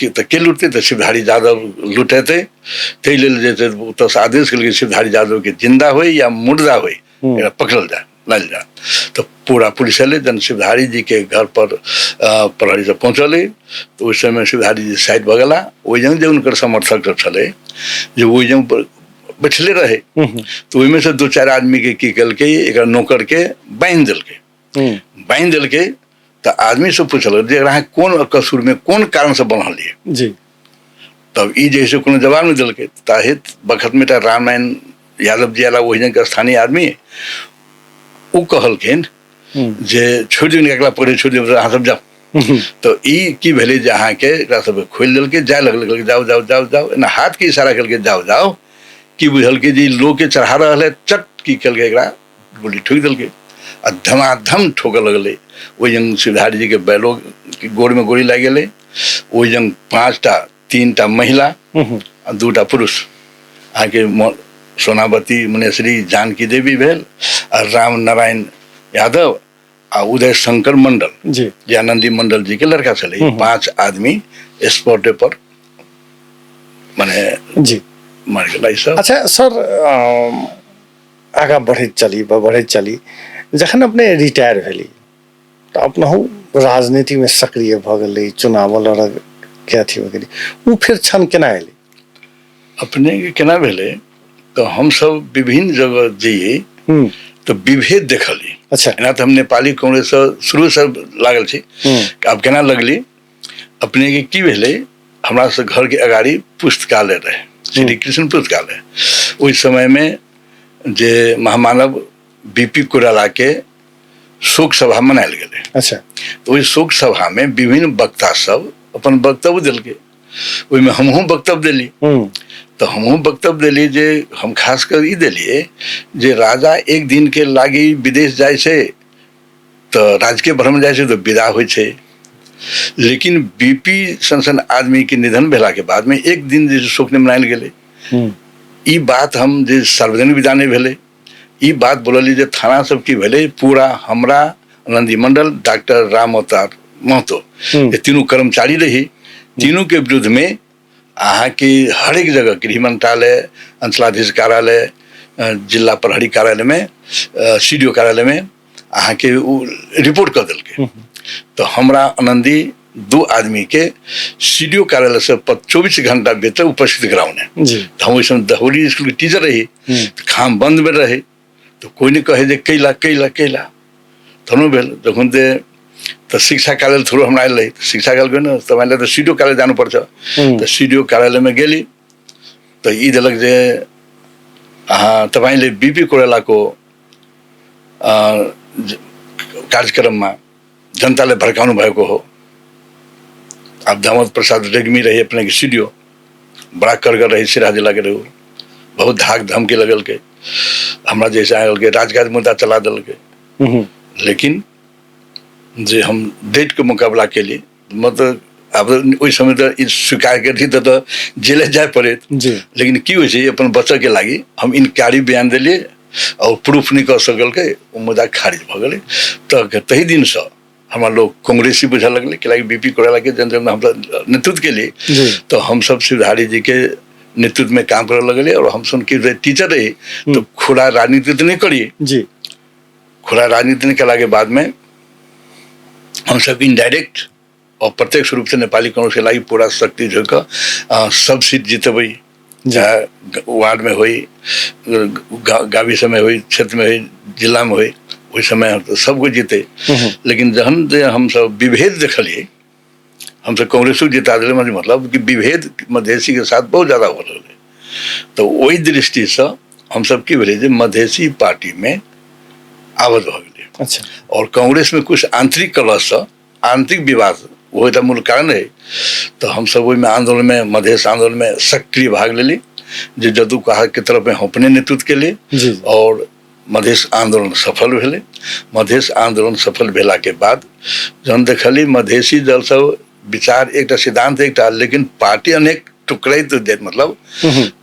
[SPEAKER 2] तो के लूटते तो शिवधारी यादव लूटेते। ते लेल जैसे तो आदेश के शिवधारी यादव के जिंदा हो या मुर्दा हो पकड़ल जाए, लाल जाए। तो पूरा पुलिस अले जन शिवधारी जी के घर पर प्रहरी से पहुँचल। तो उस समय शिवधारी जी साइड भगला। वही जो उनकर समर्थक छे जो वही बैठले रहे, तो वही में से 2-4 आदमी के की कल के एक नौकर के बांध दिल के। बांध दिल के तो आदमी से पूछल कौन कसूर में कौन कारण से बनल जी। तब ई जैसे कोनो जवाब में दिल के ताहित बखत में रामायण यादव जी आला वही के स्थानीय आदमी उ कहलखिन जे छोड़ दियो एकला पकड़े, छोड़ दियो अहाँ सब जाओ। तो ई की भेले जे अहाँ के एकरा सब खोल दिल के जाए लगल, जाओ जाओ जाओ जाओ, ना हाथ के इशारा करके जाओ जाओ। की बुझल के जी लोग के चढ़ा रहा चट की कल के एकरा गोली ठोक दिल के आ धमाधम ठोकर लगले। वही जंग शिवधारी जी के बैलो के गोड़ में गोली लग गए। वही जंग 5टा 3टा महिला और 2टा पुरुष आके सोनावती मुनेश्वरी जानकी देवी भेल और राम नारायण यादव आ उदय शंकर मंडल जी आनंदी मंडल जी के लड़का चले। 5 आदमी स्पॉटे पर माने जी मर गए सब।
[SPEAKER 1] अच्छा सर, आगा बढ़े चली जखन अपने रिटायर भेली तो अपना राजनीति में सक्रिय भ गई, चुनाव लड़ के अथी हो गई, वो फिर क्षण केना एली
[SPEAKER 2] अपने के केना भेले? तो हम सब विभिन्न जगह जाइए तो विभेद देखली।
[SPEAKER 1] अच्छा।
[SPEAKER 2] एना तो हम नेपाली कांग्रेस शुरू से लागल छी। अब केना लगली अपने के की भेले? हमरा से घर के अगाड़ी पुस्तकालय रहे, श्री कृष्ण पुस्तकालय। उस समय में जे महामानव बीपी कोइराला के शोक सभा मनायल गए।
[SPEAKER 1] अच्छा।
[SPEAKER 2] तो वही शोक सभा में विभिन्न वक्ता सब अपन वक्तव्य दिल के, में हमहू वक्तव्य दिली। तो हमहू वक्तव्य दिली जे हम खास कर ई दिलिए जे राजा एक दिन के लागी विदेश जाए छे तो राजकीय भ्रमण जाए छे तो विदा होय छे, लेकिन बीपी सनसन आदमी के निधन भेला के बाद में एक दिन जे शोक ने मनायल गेले। ई बात हम जे सार्वजनिक विदा नहीं भेले, ई बात बोलली जे थाना सब की भेले पूरा हमरा आनंदी मंडल डॉक्टर राम अवतार महतो ये तीनों कर्मचारी रही। तीनों के विरुद्ध में अहाँ की हर एक जगह गृह मंत्रालय, अंचलाधीश कार्यालय, जिला प्रहरी कार्यालय में, सीडीओ कार्यालय में अहाँ के रिपोर्ट कर दिल के। तो हमरा आनंदी 2 आदमी के सीडीओ कार्यालय से 24 घंटा भीतर उपस्थित कराउने। तो हम वैसे दहोरी स्कूल के टीचर रही, तो खाम बंद में रहे, तो कोई नहीं कहे जे कैला कैला कैला थनो भेल। जखन दे तो शिक्षा कार्यालय थ्रू हमरा आयल रही, शिक्षा कार्यालय गए तो मान तो सीडीओ कार्यालय जाना पर्छ। तो सीडीओ कार्यालय में गेली तो ई दिलक जे तपाईले बीपी कोइराला को कार्यक्रम में जनताले भड़काउनु भएको हो। अब दामोद प्रसाद रेग्मी रही अपने के सीडीओ, बड़ा करगर रही, सिराज लगे रहे, बहुत धाक धमकी लगल के हमरा जैसे आयल के राजकाज मुद्दा चला दल के। लेकिन जे हम डेट के मुकाबला के लिए मतलब अब ओहि समय तो ई स्वीकार करती तो जेल जाए पड़े।
[SPEAKER 1] जी
[SPEAKER 2] लेकिन की होइ छै अपन बचय के लागी हम इनकारी बयान दिलिए और प्रूफ नहीं कर सकल के वो मुद्दा खारिज भ गए। तो तही दिन से हमारा लोग कांग्रेसी बुझा लगले कि बीपी कोड़ाला के जन हम नेतृत्व के लिए। तो हम सब शिवधारी जी के नेतृत्व में काम करे लगले और हम सुन के टीचर रही तो खुला राजनीति तो नहीं करिए जी। खुला राजनीति नहीं कला के बाद में हम सब इनडायरेक्ट और प्रत्यक्ष रूप से नेपाली कांग्रेस के लागी पूरा शक्ति झोंक सब सीट जीतबई, चाहे वार्ड में हुई, गावी में हुई, क्षेत्र में हुई, जिला में हुई, वही समय हम तो सब कुछ जीते। लेकिन जहन हम सब विभेद देखलिए हम सब कांग्रेस को जिता दिले, मतलब कि विभेद मधेसी के साथ बहुत ज्यादा हो रहे। तो वही दृष्टि से हम सब की भेले मधेसी पार्टी में आबद हो गए। अच्छा। और कांग्रेस में कुछ आंतरिक कलह से आंतरिक विवाद वो तो मूल कारण है। तो हम सब वही में आंदोलन में मधेश आंदोलन में सक्रिय भाग ले ली जो जदू कहा के तरफ में अपने नेतृत्व के लिए। और मधेश आंदोलन सफल भेले। मधेश आंदोलन सफल भेला के बाद जन देखली मधेसी दल सब विचार एक सिद्धांत एक, लेकिन पार्टी अनेक टुकड़े तो दे, मतलब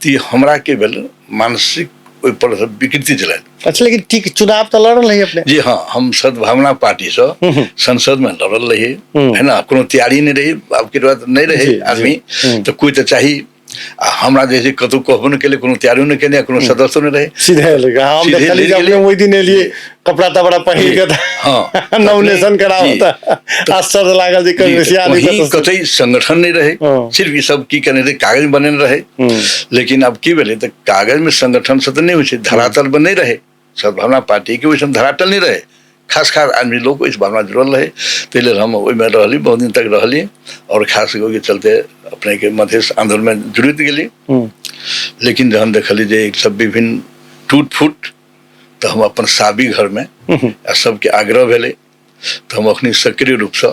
[SPEAKER 2] ती हमरा के भेल मानसिक पर विकृति चला।
[SPEAKER 1] अच्छा, लेकिन ठीक चुनाव तो लड़ल रही अपने?
[SPEAKER 2] जी हाँ, हम सद्भावना पार्टी से संसद में लड़ल रही है ना, कोनो तैयारी नहीं रही, आपके बात नहीं रहे आदमी तो कोई तो चाहिए। हमरा जैसे कतु कहबो के लिए कोनो तैयारी नहीं केने, कोनो सदस्य नहीं रहे, सीधे लगा हम देखली जब ने वही दिन लिए कपड़ा तपड़ा पहिर के हां नॉमिनेशन करावता आश्चर्य लागल जे कांग्रेसिया नहीं तो कतई संगठन नहीं रहे, सिर्फ ये सब की करने थे कागज बने रहे। लेकिन अब की भेले तो कागज में संगठन से तो नहीं हुई, धरातल पर नहीं रहे। सद्भावना पार्टी के वैसे धरातल नहीं रहे, खास आदमी लोग को इस भावना जुड़ल रहे। तो हम वही में रही, बहुत दिन तक रही और खास के चलते अपने के मधेश आंदोलन में जुड़ित गली। लेकिन जहन देखली जे सब विभिन्न टूट फूट तो हम अपन साबी घर में सबके आग्रह भेले तो हम अखनी सक्रिय रूप से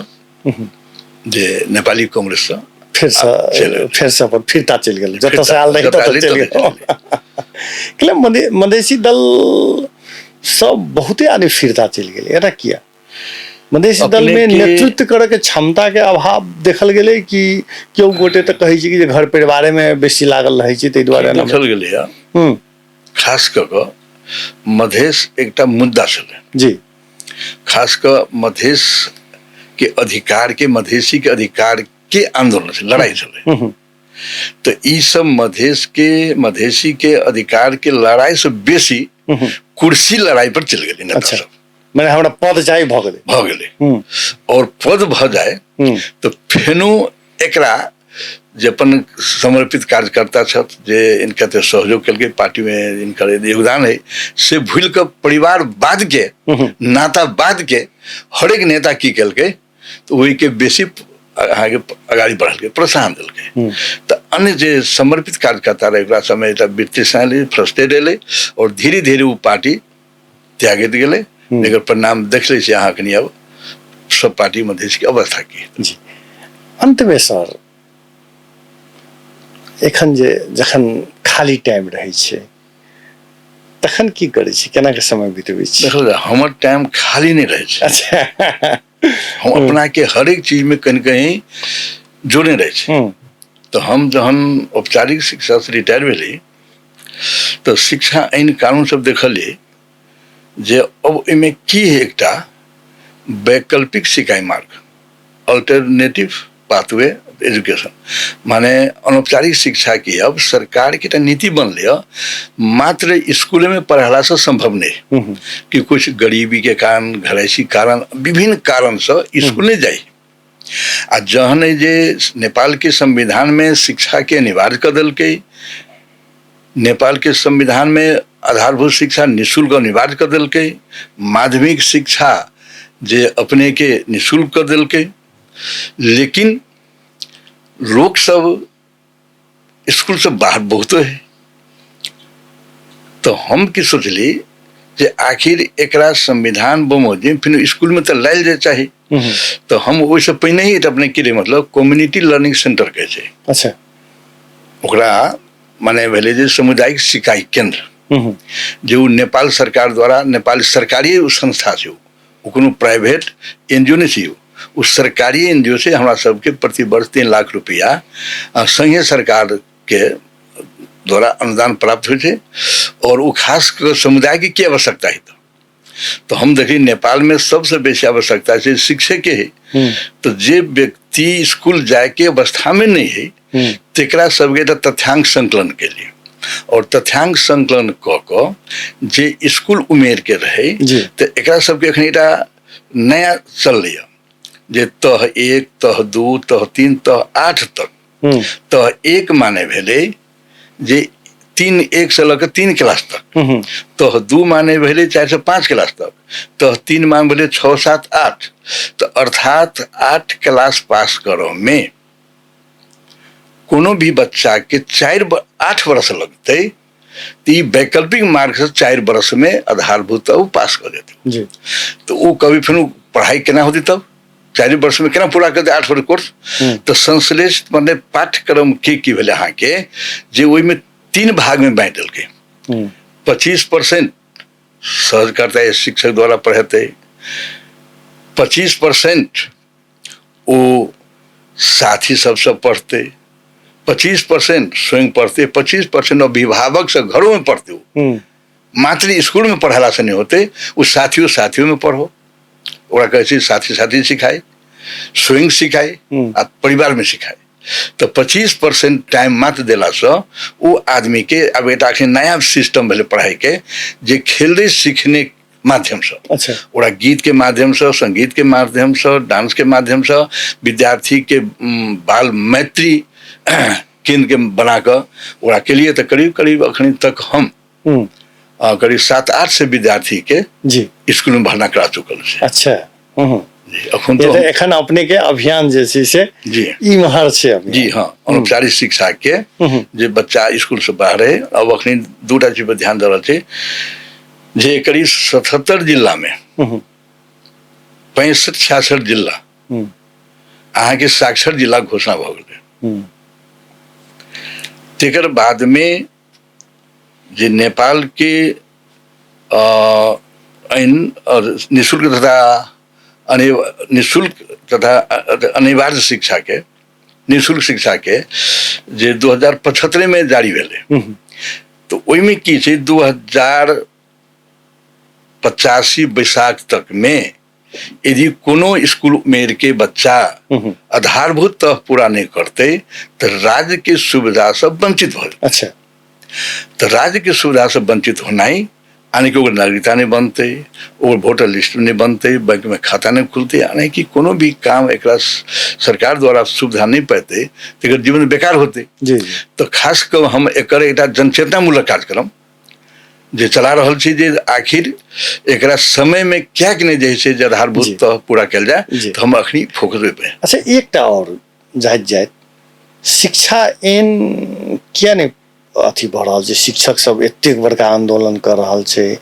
[SPEAKER 2] जे नेपाली कांग्रेस से
[SPEAKER 1] फिर से अपन फिरता चल गए, जत से आल नहीं तत चल गए। मधेसी दल सब बहुते आदमी फिरता चल गए, एरा किया मधेसी दल में नेतृत्व करे के क्षमता के अभाव देखल गेले कि क्यों गोटे तो कहे कि घर परिवार में बेसी लागल रहे तै द्वारा
[SPEAKER 2] देखल गेले। खास कर मधेश एकटा मुद्दा छले जी, खास कर मधेश के अधिकार के, मधेसी के अधिकार के आंदोलन से लड़ाई चले। तो ई सब मधेसी के अधिकार के लड़ाई से बेसी कुर्सी लड़ाई पर चल गए नेता सब।
[SPEAKER 1] मैंने हमरा पद चाहिए
[SPEAKER 2] भगले और पद भ जाए तो फेनु एकरा जपन समर्पित कार्यकर्ता छत जे इनका तो सहयोग करके पार्टी में इनका योगदान है से भूल कर परिवार बाद के नाता बाद के हर एक नेता की कल के तो वही के बेसी आगे अगाड़ी बढ़ल के प्रोत्साहन दिल के। तो अन्य जे समर्पित कार्यकर्ता रहे समय वृत्ति से फ्रस्ट्रेट एले और धीरे धीरे वो पार्टी त्यागित गए। लेकिन परिणाम देख ले यहाँ के अब सब पार्टी मधेश की अवस्था की
[SPEAKER 1] जी। अंत में सर एखन जे जखन खाली टाइम रहे छे तखन की करे छी, केना के समय बितबै छी?
[SPEAKER 2] देखो हमर टाइम खाली नहीं रहे छे। अच्छा हम अपना के हर एक चीज में कहीं कहीं जोड़े रहे छे। तो हम जहन औपचारिक शिक्षा से रिटायर भेली तो शिक्षा आइन कानून सब देखलिए जे अब इमे की है एकटा वैकल्पिक सिकाई मार्ग, अल्टरनेटिव पाथवे एजुकेशन, माने अनौपचारिक शिक्षा की अब सरकार की नीति बन लिया मात्र स्कूल में पढ़ाला से संभव नहीं कि कुछ गरीबी के कारण, घरेसी कारण, विभिन्न कारण से स्कूल नहीं जाए। आ जहन जे नेपाल के संविधान में शिक्षा के अनिवार्य कर दिल के, नेपाल के संविधान में आधारभूत शिक्षा निःशुल्क अनिवार्य कर दिल के, माध्यमिक शिक्षा जे अपने के निःशुल्क कर दिल के, लेकिन लोग सब स्कूल से बाहर बहुत है। तो हम की सोचली जे आखिर एकरा संविधान बमोजिम फिर स्कूल में तो लायल जाए चाहिए। तो हम वैसे पहले ही अपने के मतलब कम्युनिटी लर्निंग सेंटर कहे छे। अच्छा ओकरा माने भेले जे सामुदायिक सिकाई केंद्र जो नेपाल सरकार द्वारा, नेपाल सरकारी संस्था छे, कोनो प्राइवेट एनजीओ नहीं छे, उस सरकारी एनजीओ से हमरा सबके प्रति वर्ष 3 लाख रुपया संघीय सरकार के द्वारा अनुदान प्राप्त होइ छै और वो खास कर समुदाय की आवश्यकता है तो हम देखिए नेपाल में सबसे बेसी आवश्यकता है शिक्षक के है तो जे व्यक्ति स्कूल जाए के अवस्था में नहीं है तेकरा सबके तथ्यांक संकलन के लिए और तथ्यांक संकलन क जे स्कूल उमेर के रहे तो एकरा सबके अखन एकटा नया चल रही है जे तह 1 तह 2 तह 3 तह 8 तक तह 1 माने भेले जे 1 से लकर 3 क्लास तक तह 2 माने भेले 4 से 5 क्लास तक तह 3 माने भेले 6 7 8 तो अर्थात 8 क्लास पास करो में कोनो भी बच्चा के 8 वर्ष लगते तो वैकल्पिक मार्ग से 4 वर्ष में आधारभूत वो पास कर देते तो वो कभी फिर पढ़ाई केना होती तब 4 वर्ष में केना पूरा करते 8 वर्ष कोर्स तो संश्लेषित मतलब पाठ्यक्रम की भेले अहाँ के जे ओहि में 3 भाग में बांट देल के 25% सहजकर्ता शिक्षक द्वारा पढ़ेते 25% वो साथी सब पढ़ते 25% स्वयं पढ़ते 25% अभिभावक से घरों में पढ़ते हो मात्र स्कूल में पढ़ाला से नहीं होते उस साथियों में पढ़ो ओरा कैसे साथी सिखाए स्वयं सिखाए परिवार में सिखाए तो 25% टाइम मात्र दिला से वो आदमी के अब एक नया सिस्टम भेले पढ़ाई के जे खेलने सीखने माध्यम से
[SPEAKER 1] अच्छा
[SPEAKER 2] ओरा गीत के माध्यम से संगीत के माध्यम से डांस के माध्यम से विद्यार्थी के बाल मैत्री केंद्र के बनाकर ओरा के लिए तो करीब अखनी तक हम करीब 7-8 से विद्यार्थी के
[SPEAKER 1] जी
[SPEAKER 2] स्कूल में भरना करा चुकल है।
[SPEAKER 1] अच्छा
[SPEAKER 2] अखन तो
[SPEAKER 1] एखन अपने के अभियान जैसे से
[SPEAKER 2] जी
[SPEAKER 1] ई महर से
[SPEAKER 2] जी हाँ अनौपचारिक शिक्षा के जे बच्चा स्कूल से बाहर है अब अखनी 2टा चीज पर ध्यान दे रहा है जे करीब 77 जिला में 65-66 जिला अहाँ के साक्षर जिला घोषणा भ गए तेकर बाद में जे नेपाल के निःशुल्क तथा अनिवार्य शिक्षा के निःशुल्क शिक्षा के जे 2075 में जारी भेले तो ओहि में की छै 2085 बैसाख तक में यदि कोनो स्कूल उमेर के बच्चा आधारभूत तह पूरा नहीं करते तो राज्य के सुविधा से वंचित हो
[SPEAKER 1] अच्छा
[SPEAKER 2] तो राज्य की सुविधा से वंचित होना ही यानी कि नागरिकता नहीं बनते और वोटर लिस्ट नहीं बनते बैंक में खाता नहीं खुलते यानी कि कोनो भी काम एक सरकार द्वारा सुविधा नहीं पाते तो जीवन बेकार होते
[SPEAKER 1] जी
[SPEAKER 2] तो खास कर हम एक जनचेतनामूलक कार्यक्रम जे चला रहल छी जे आखिर एकरा समय में क्या कि नहीं जैसे जे आधारभूत तो पूरा कल जाए तो हम अखनी फोकस पे।
[SPEAKER 1] अच्छा एक और जाए शिक्षा एन क्या नहीं अथी बढ़ रहा है शिक्षक सब एतेक बड़का आंदोलन कर रहा है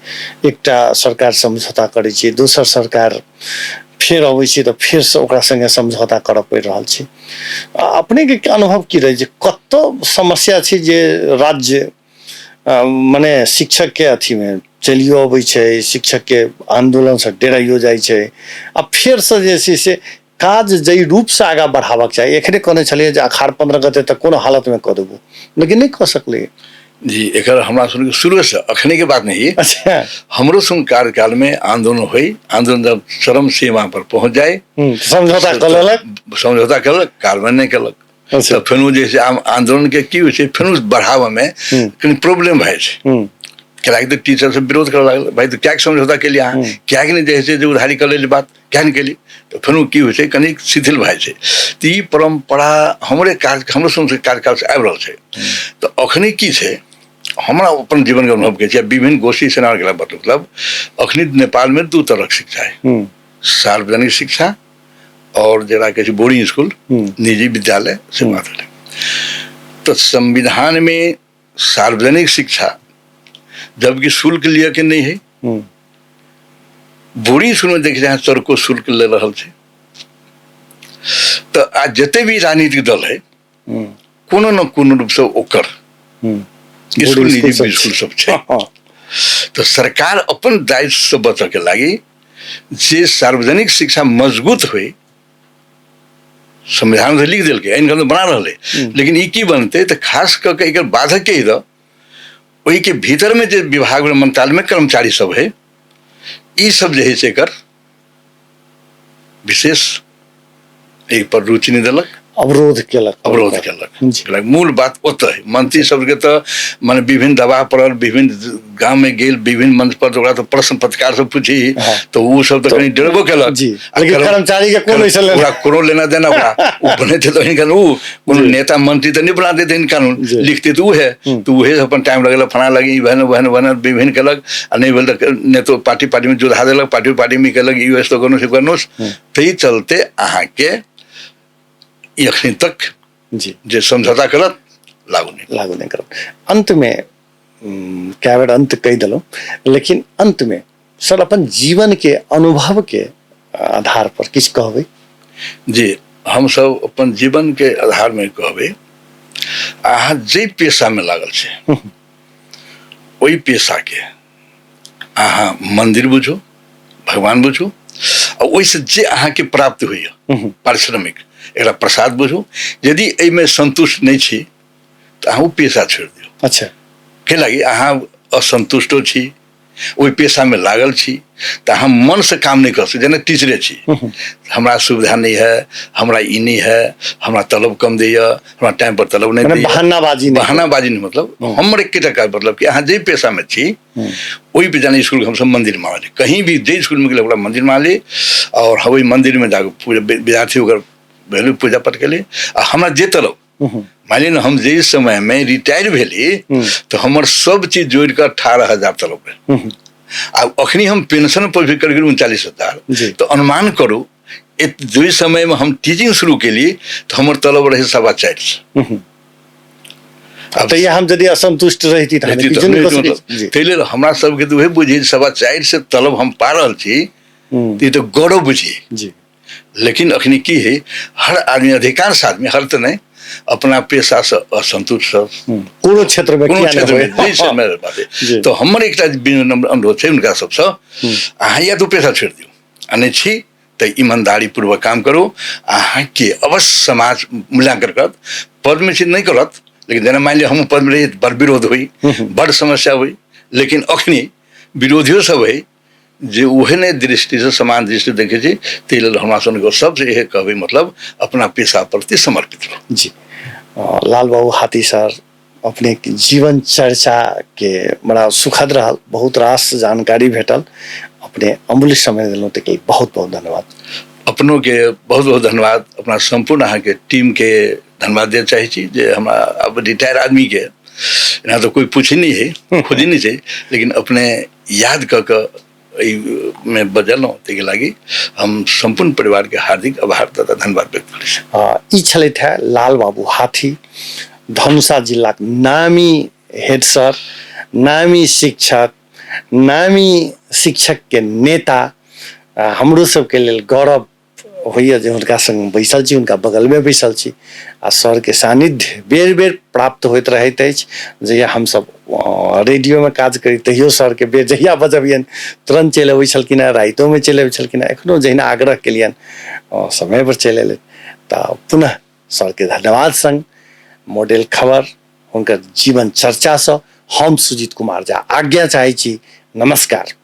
[SPEAKER 1] एकटा सरकार समझौता करे छै दोसर सरकार फिर अबै छै तो फिर से ओकरा संगे समझौता करऽ पड़ि रहल छै अपने के अनुभव की रहे कतो समस्या छै जे राज्य माने शिक्षक के अथी में चलियो अबै छै शिक्षक के आंदोलन से डेराइयो जाइ छै आ फिर से जे छै से काज जई रूप से आगा बढ़ावक चाहिए एखने कहने छलिए जे अखाड़ 15 गते तक कोनो हालत में कह देबो लेकिन नहीं कह सकले
[SPEAKER 2] जी एकर हमरा सुन के शुरू से अखने के बात नहीं है। अच्छा हमरो सुन कार्यकाल में आंदोलन हुई आंदोलन जब चरम सीमा पर पहुंच जाए समझौता करलक कार्रवाई नहीं करलक तो फिर जैसे आंदोलन के की होइ छै फिर बढ़ावा में कहीं प्रॉब्लम भाई छै क्या तो टीचर से विरोध कर लगे भाई तो क्या समझौता के लिए क्या नहीं जैसे जो उधारी कर ले बात क्या नहीं केली तो फिर की होइ छै कनी शिथिल भाई छै तो ई परंपरा हमरो सुन कार्यकाल से आबि रहल छै तो अखनी की छै हमरा अपन जीवन के अनुभव के विभिन्न गोष्ठी सेना के मतलब अखनी नेपाल में 2 तरह शिक्षा है सार्वजनिक शिक्षा और जरा कहे बोर्डिंग स्कूल निजी विद्यालय से बात है तो संविधान में सार्वजनिक शिक्षा जबकि शुल्क लिया के नहीं है बोर्डिंग स्कूल में देखे जाए चरको शुल्क ले रहा है तो आज जिते भी राजनीतिक दल है कोनो न कोनो रूप से ओकर स्कूल निजी स्कूल सब छै तो सरकार अपन दायित्व से बचे के लगी जे सार्वजनिक शिक्षा मजबूत हुई संविधान से लिख दिल के आइन कानून बना रहे, लेकिन ई की बनते तो खास करके एक बाधक के इधर वही के भीतर में जो विभाग में मंत्रालय में कर्मचारी सब है, ई सब जो है से कर विशेष एक पर रुचि नहीं दिलक,
[SPEAKER 1] अवरोध
[SPEAKER 2] केलक। मूल बात ओत है मंत्री सबके तो माने विभिन्न दबाव पड़ल, विभिन्न गांव में गेल, विभिन्न मंच पर ओकरा तो प्रश्न पत्रकार सब पूछी, तो वो सब तो कहीं डरबो केलक,
[SPEAKER 1] लेकिन कर्मचारी के कोनो ऐसा
[SPEAKER 2] ओकरा कोनो लेना देना ओकरा उ बने थे तो इनका वो कोनो नेता मंत्री तो नहीं बना देते इन कानून, लिखते तो वो है, तो वो अपन टाइम लगेला फना लगी बहन बहन बहन विभिन्न केलक, आ नहीं बोल ने तो पार्टी में जुधा देलक, पार्टी में केलक यूएस तो कोनो से कोनो, तो ही चलते अहाँ के अखनी तक जो समझौता करत
[SPEAKER 1] लागू नहीं करत। अंत में क्या बेर अंत कह दिलो, लेकिन अंत में सर अपन जीवन के अनुभव के आधार पर किछ कहबे?
[SPEAKER 2] जी, हम सब अपन जीवन के आधार में कहबे, अहाँ जे पेशा में लागल छे वही पेशा के अहाँ मंदिर बुझो, भगवान बुझो, और वैसे जे अहाँ के प्राप्त हुई पारिश्रमिक एक प्रसाद बुझू। यदि एहिमे संतुष्ट नहीं छी तो अहाँ पेशा छोड़ दियो।
[SPEAKER 1] अच्छा,
[SPEAKER 2] के लगी अहाँ असंतुष्टो छी, वही पेशा में लागल छी, तो अहाँ मन से काम नहीं कर सकते। जेना टीचरे छी, हमरा सुविधा नहीं है, हमरा ई नहीं है, हमरा तलब कम दिया, हमरा टाइम पर तलब नहीं दिया,
[SPEAKER 1] बहानाबाजी
[SPEAKER 2] नहीं, मतलब हमर एक मतलब कि अहाँ जे पेशा में छी वही पे जाने स्कूल हम सब मंदिर मान ली, कहीं भी जे स्कूल में गेल मंदिर मान ली, और वही मंदिर में जाकर पूरे विद्यार्थी होकर भेलू पूजा पाठ के लिए। हमरा जे तलब मान ली हम जे समय में रिटायर भेली तो हमर सब चीज जोड़ कर 18,000 तलब भेल, अखनी हम पेंशन पर भी कर 39,000, तो अनुमान करो जो समय में हम टीचिंग शुरू के लिए तो हमर तलब रहे 4.25।
[SPEAKER 1] अब ये हम यदि असंतुष्ट रहती
[SPEAKER 2] तो हमरा सबके तो वही बुझी 4.25 से तलब हम पा रहा छी, तो गौरव बुझिए। लेकिन अखनी की है, हर आदमी, अधिकांश आदमी, हर तो नहीं, अपना पेशा से असंतुष्ट
[SPEAKER 1] कोनो क्षेत्र में
[SPEAKER 2] तो हमर एक अनुरोध है उनका सबसे, अहाँ या तो पेशा छोड़ दियो, अने छी तो ईमानदारी पूर्वक काम करो। अहाँ के अवश्य समाज मूल्यांकन करत, पद में चीज नहीं करत, लेकिन जना मान लिया हम पद में रही बड़ विरोध हुई, बड़ समस्या हुई, लेकिन अखनी विरोधियों सब है जे ओहने दृष्टि से समान दृष्टि देखे जी, तेल हमारा सुन सबसे यह कहबे मतलब अपना पेशा प्रति समर्पित रहो।
[SPEAKER 1] जी, लाल बाबू हाथी सर, अपने जीवन चर्चा के बड़ा सुखद रहा, बहुत रास जानकारी भेटल, अपने अमूल्य समय दिलों तक बहुत बहुत धन्यवाद।
[SPEAKER 2] अपनों के बहुत बहुत धन्यवाद, अपना संपूर्ण अहाँ के टीम के धन्यवाद दे चाहे छी, जे हमारा अब रिटायर आदमी के यहाँ तो कोई पूछ नहीं है, खुद ही नहीं चाहिए, लेकिन अपने याद कर में बदल के लगी हम संपूर्ण परिवार के हार्दिक आभार तथा धन्यवाद व्यक्त करें।
[SPEAKER 1] ई छलैथ है लाल बाबू हाथी, धनुषा जिला नामी हेड सर, नामी शिक्षक, नामी शिक्षक के नेता, हमरो सबके लेल गौरव होइए जे हुनका संग बैसल छी, उनका बगल में बैसल छी, आ सर के सानिध्य बेर बेर प्राप्त होइत रहैत अछि। जहिया हम सब रेडियो में काज करी तहियो सर के बेर जहिया बजबियन तुरंत चलि अबै छलखिन, राइतो में चलि अबै छलखिन, एखनो जहिना आग्रह केलियन समय पर चलि एलै। तऽ पुनः सर के धन्यवाद संग मॉडल खबर हुनकर जीवन चर्चा से हम सुजीत कुमार झा आज्ञा चाहै छी। नमस्कार।